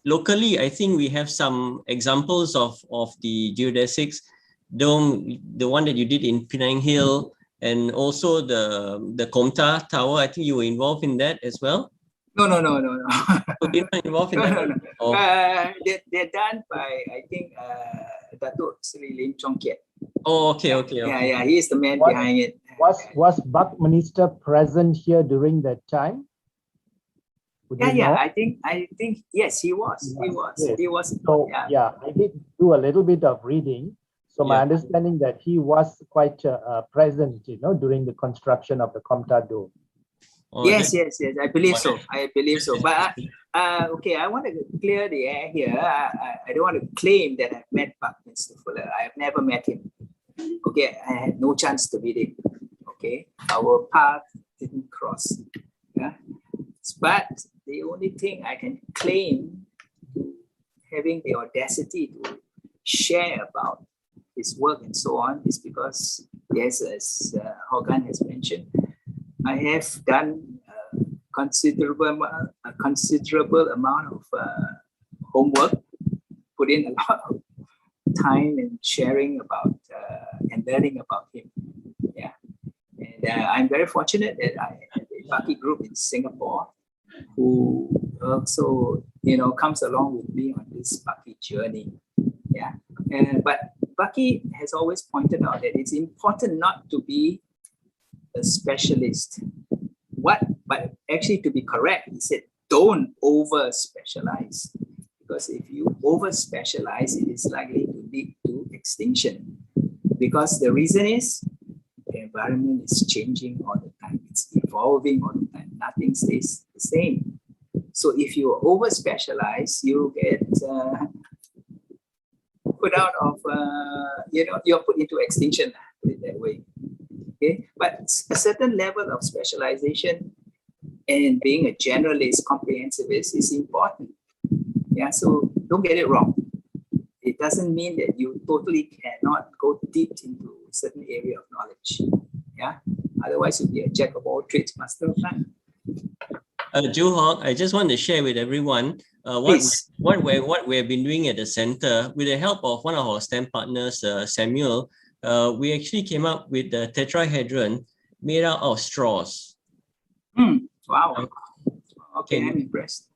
locally, I think we have some examples of the Geodesics Dome, the one that you did in Penang Hill, and also the Comta Tower. I think you were involved in that as well. No. You're not involved in No, that? no. Oh. They're done by, I think, Datuk Sri Lim Chong Kiat. Oh, okay. Yeah, he's the man behind it. Was Buckminister present here during that time? Yeah. I think yes, he was. Yes. He was. So yeah, I did do a little bit of reading. So my understanding that he was quite present, during the construction of the Comta Dome. Oh, yes. I believe so. But okay, I want to clear the air here. I don't want to claim that I've met Buckminster Fuller. I have never met him. Okay, I had no chance to meet him. Okay, our path didn't cross. Yeah, but the only thing I can claim to having the audacity to share about his work and so on is because, yes, as Hogan has mentioned, I have done a considerable amount of homework, put in a lot of time and sharing about and learning about him. Yeah, and I'm very fortunate that I have a Bucky group in Singapore who also, comes along with me on this Bucky journey. Yeah, but Bucky has always pointed out that it's important not to be a specialist. But actually, to be correct, he said, don't over specialize, because if you over specialize, it is likely to lead to extinction. Because the reason is the environment is changing all the time, it's evolving all the time, nothing stays the same. So if you over specialize, you get put out of, you're put into extinction, put it that way. Okay, but a certain level of specialization and being a generalist, comprehensivist is important. Yeah, so don't get it wrong. It doesn't mean that you totally cannot go deep into a certain area of knowledge. Yeah, otherwise you'll be a jack of all trades, master of none. Hock, I just want to share with everyone what we have been doing at the center with the help of one of our STEM partners, Samuel. We actually came up with the Tetrahedron made out of straws. Wow. Okay, I'm impressed.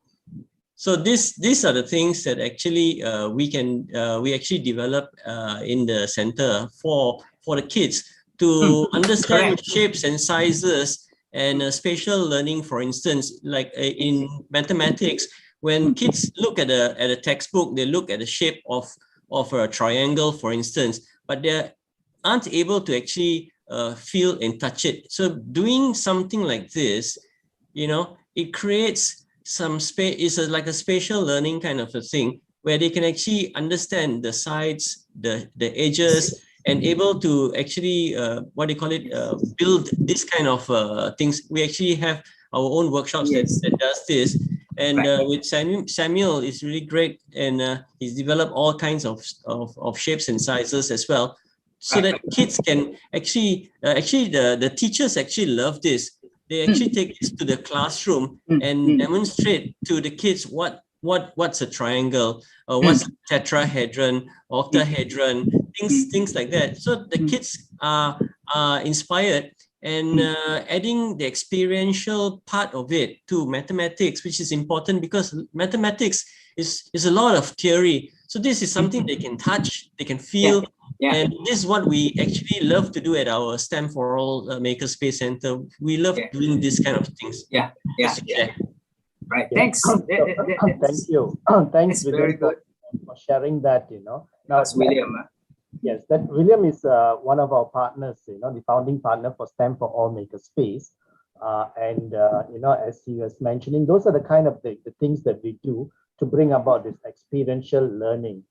So these are the things that actually we actually develop in the center for the kids to understand shapes and sizes and spatial learning. For instance, like in mathematics, when kids look at a textbook, they look at the shape of a triangle, for instance, but they aren't able to actually feel and touch it. So doing something like this, it creates some space. It's like a spatial learning kind of a thing where they can actually understand the sides, the edges, and able to actually build this kind of things. We actually have our own workshops that does this. And with Samuel is really great, and he's developed all kinds of shapes and sizes as well, so that kids can actually the teachers actually love this. They actually take this to the classroom and demonstrate to the kids what's a triangle, or what's a tetrahedron, octahedron, things like that. So the kids are inspired, and adding the experiential part of it to mathematics, which is important because mathematics is a lot of theory. So this is something they can touch, they can feel. And this is what we actually love to do at our STEM for All Makerspace Center. We love doing this kind of things. Yeah. Right. Thanks. Thank you. Thanks, William, very good for sharing that. That's William. Yes, that William is one of our partners. The founding partner for STEM for All Makerspace. As he was mentioning, those are the kind of the things that we do to bring about this experiential learning,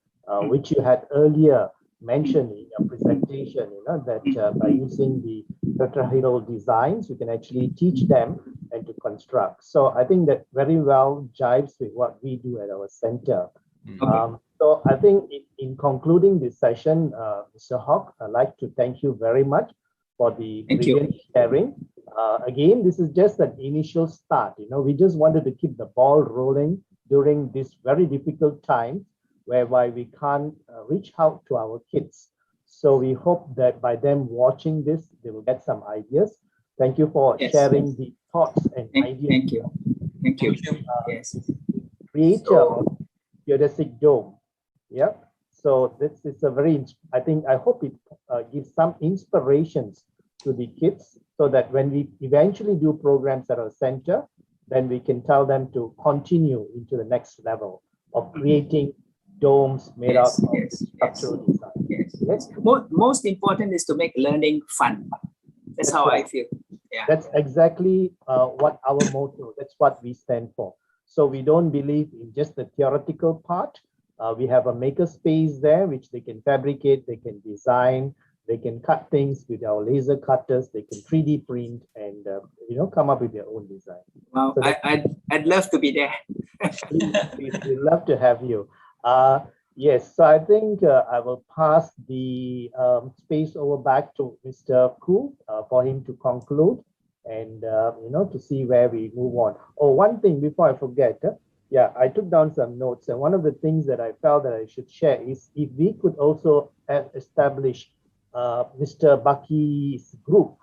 which you had earlier mentioned in your presentation, that by using the tetrahedral designs, you can actually teach them and to construct. So I think that very well jives with what we do at our center. So I think in concluding this session, Mr. Hock, I'd like to thank you very much for the brilliant sharing. Again, this is just an initial start. We just wanted to keep the ball rolling during this very difficult time, whereby we can't reach out to our kids. So we hope that by them watching this, they will get some ideas. Thank you for sharing the thoughts and ideas. Thank you. Thank you. Yes. Creator of Geodesic Dome. Yeah. So this is a very, I hope it gives some inspirations to the kids so that when we eventually do programs at our center, then we can tell them to continue into the next level of creating domes made out of structural design. Yes. Most important is to make learning fun. That's how I feel. Yeah. That's exactly what our motto, that's what we stand for. So we don't believe in just the theoretical part. We have a maker space there, which they can fabricate, they can design, they can cut things with our laser cutters, they can 3D print and come up with their own design. Well, so I'd love to be there. We'd love to have you. Yes, so I think I will pass the space over back to Mr. Koo for him to conclude and to see where we move on. Oh, one thing before I forget, I took down some notes, and one of the things that I felt that I should share is if we could also establish Mr. Bucky's group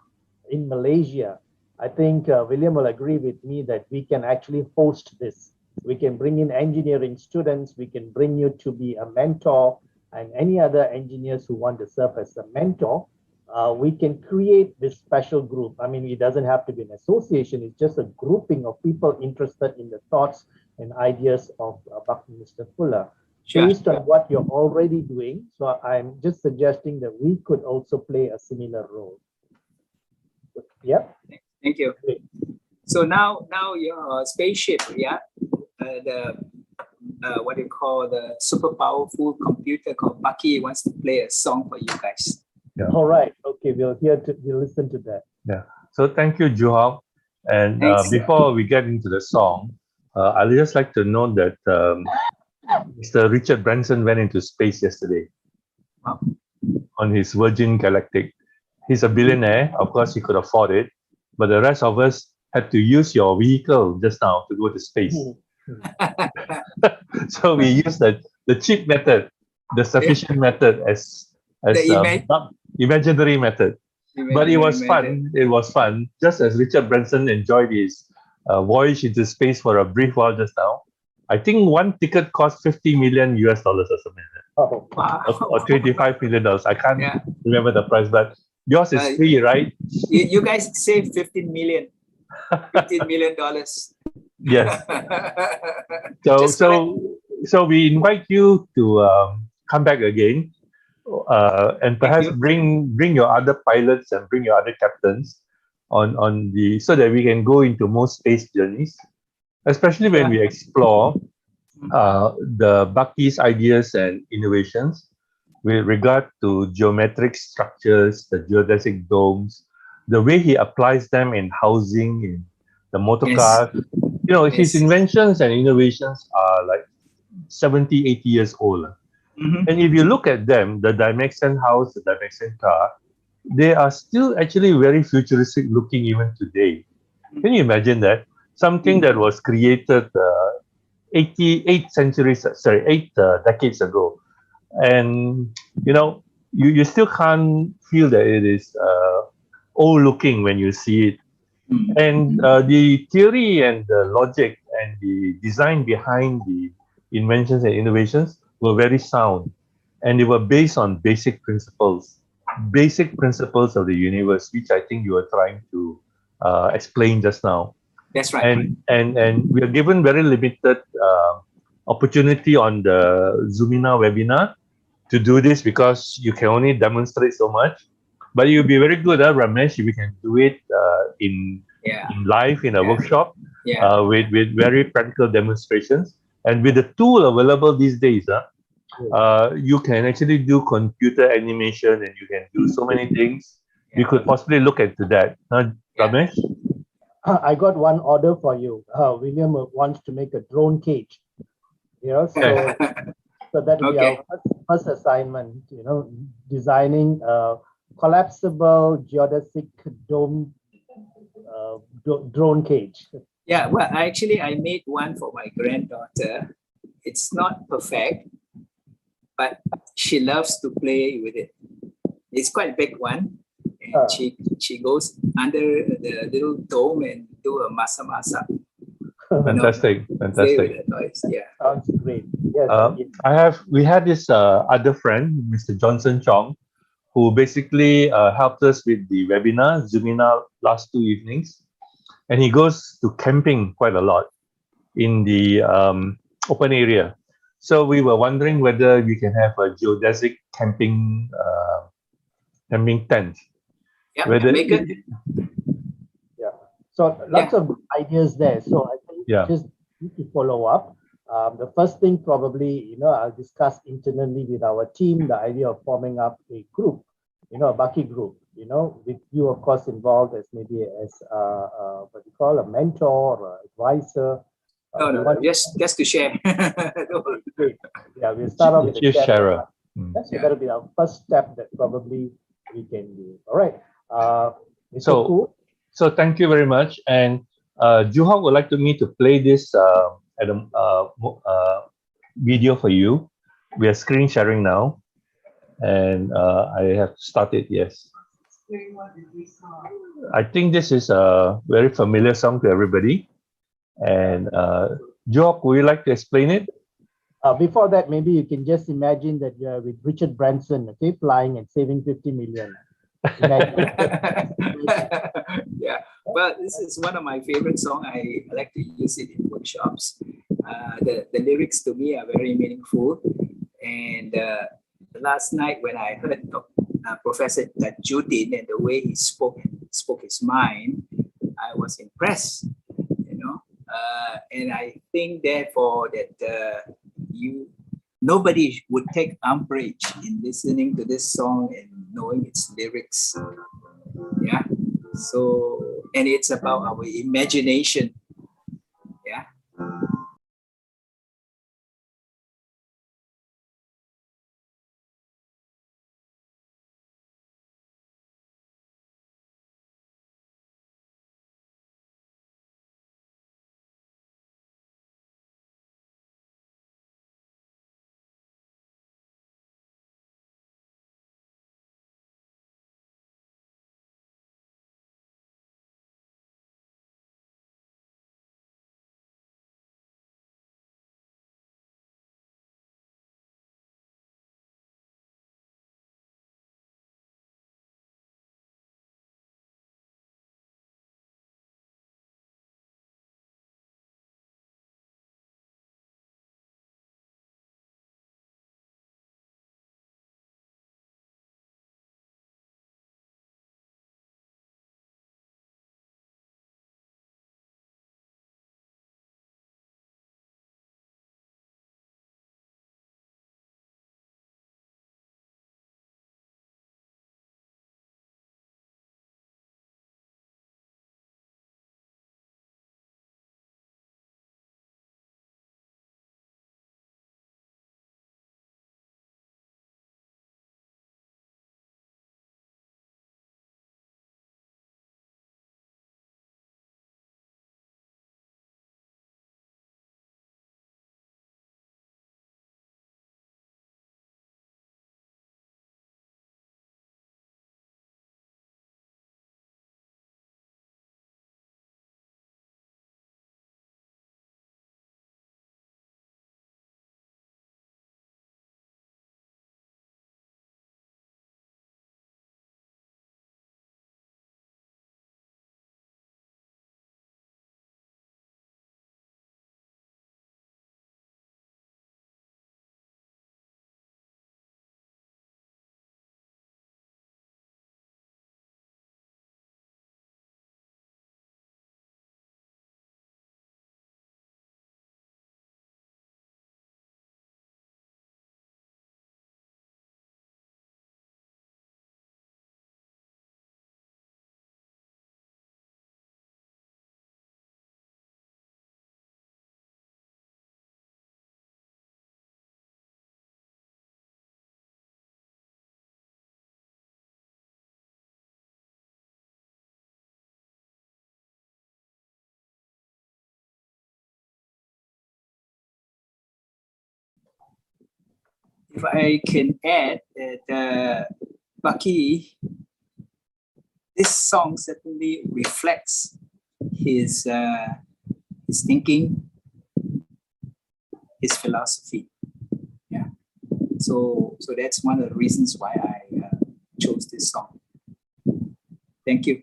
in Malaysia. I think William will agree with me that we can actually host this. We can bring in engineering students, we can bring you to be a mentor, and any other engineers who want to serve as a mentor. We can create this special group. I mean, it doesn't have to be an association, it's just a grouping of people interested in the thoughts and ideas of Buckminister Fuller. Based on what you're already doing, so I'm just suggesting that we could also play a similar role. Yeah. Thank you. So now your spaceship, what do you call the super powerful computer called Bucky wants to play a song for you guys. Yeah. All right. Okay, we'll listen to that. Yeah. So thank you, Juhok. And before we get into the song, I'd just like to note that Mr. Richard Branson went into space yesterday on his Virgin Galactic. He's a billionaire. Of course, he could afford it. But the rest of us had to use your vehicle just now to go to space. So we used the cheap method, the sufficient method as imaginary method. But it was fun. It was fun. Just as Richard Branson enjoyed his voyage into space for a brief while just now. I think one ticket cost $50 million or something like that. Or $25 million. I can't remember the price, but yours is free, right? You guys saved $15 million. $15 million. Yes. So we invite you to come back again and perhaps bring your other pilots and bring your other captains on the so that we can go into more space journeys, especially when we explore the Bucky's ideas and innovations with regard to geometric structures, the geodesic domes, the way he applies them in housing, in the motor cars. His inventions and innovations are like 70, 80 years old. And if you look at them, the Dimension house, the Dimension car, they are still actually very futuristic looking even today. Can you imagine that? Something that was created 8 decades ago. And, you still can't feel that it is old looking when you see it. And the theory and the logic and the design behind the inventions and innovations were very sound. And they were based on basic principles of the universe, which I think you were trying to explain just now. That's right. And we are given very limited opportunity on the Zoomina webinar to do this because you can only demonstrate so much. But it would be very good, Ramesh, if we can do it in live in a workshop with very practical demonstrations. And with the tool available these days, you can actually do computer animation and you can do so many things. We could possibly look into that. Ramesh? I got one order for you. William wants to make a drone cage. So that will be Okay. our first assignment. Designing a collapsible geodesic dome drone cage. Yeah, well, I made one for my granddaughter. It's not perfect, but she loves to play with it. It's quite a big one. And she goes under the little dome and do a masa. Fantastic, Play fantastic. with the toys. Yeah. Sounds great. Yes. We had this other friend, Mr. Johnson Chong, who basically helped us with the webinar, Zoomina last 2 evenings. And he goes to camping quite a lot in the open area. So we were wondering whether we can have a geodesic camping tent. Yeah, Whether make it. Yeah. So lots of ideas there. So I think just need to follow up. The first thing probably, I'll discuss internally with our team the idea of forming up a group, a Bucky group, with you, of course, involved as maybe as what you call a mentor or advisor. No, just to share. Great. Yeah, we'll start off with the Sharer. So that'll be our first step that probably we can do. All right. So thank you very much. And Juha would like me to play this video for you. We are screen sharing now, and I have started. Yes. I think this is a very familiar song to everybody. And Juha, would you like to explain it? Before that, maybe you can just imagine that you're with Richard Branson, okay, flying and saving 50 million. Yeah, well, this is one of my favorite songs. I like to use it in workshops. The lyrics to me are very meaningful. And last night when I heard Professor Tajudin and the way he spoke his mind, I was impressed. And I think therefore that nobody would take umbrage in listening to this song and knowing its lyrics. Yeah. So, and it's about our imagination. if I can add that Bucky, this song certainly reflects his thinking, his philosophy. Yeah. So that's one of the reasons why I chose this song. Thank you.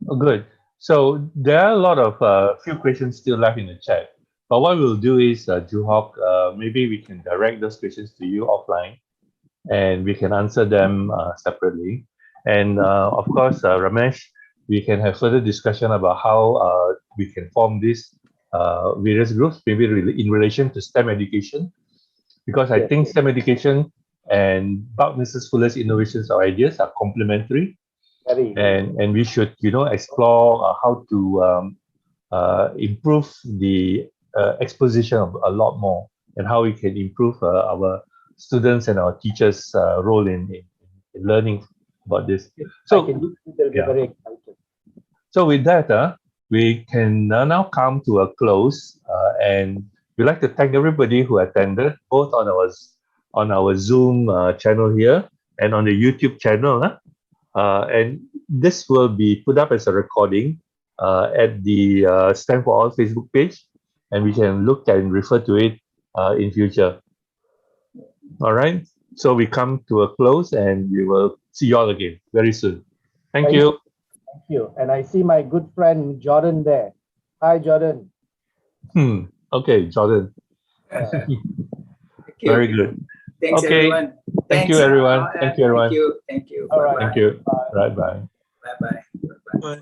Oh, good. So there are a lot of few questions still left in the chat. But what we'll do is, Juhok, maybe we can direct those questions to you offline, and we can answer them separately. And of course, Ramesh, we can have further discussion about how we can form these various groups, maybe in relation to STEM education, because I think STEM education and Buckminster's fullest innovations or ideas are complementary. And we should, explore how to improve the exposition of a lot more, and how we can improve our students and our teachers' role in learning about this. So, very excited. So with that, we can now come to a close, and we'd like to thank everybody who attended, both on our Zoom channel here and on the YouTube channel. And this will be put up as a recording at the Stand for All Facebook page, and we can look and refer to it in future. All right. So we come to a close, and we will see you all again very soon. Thank you. Thank you. And I see my good friend Jordan there. Hi, Jordan. Okay, Jordan. Very good. Thanks, everyone. Thank you, everyone. Thank you, everyone. Thank you. All right. Thank you. Right, bye. Bye-bye. Bye.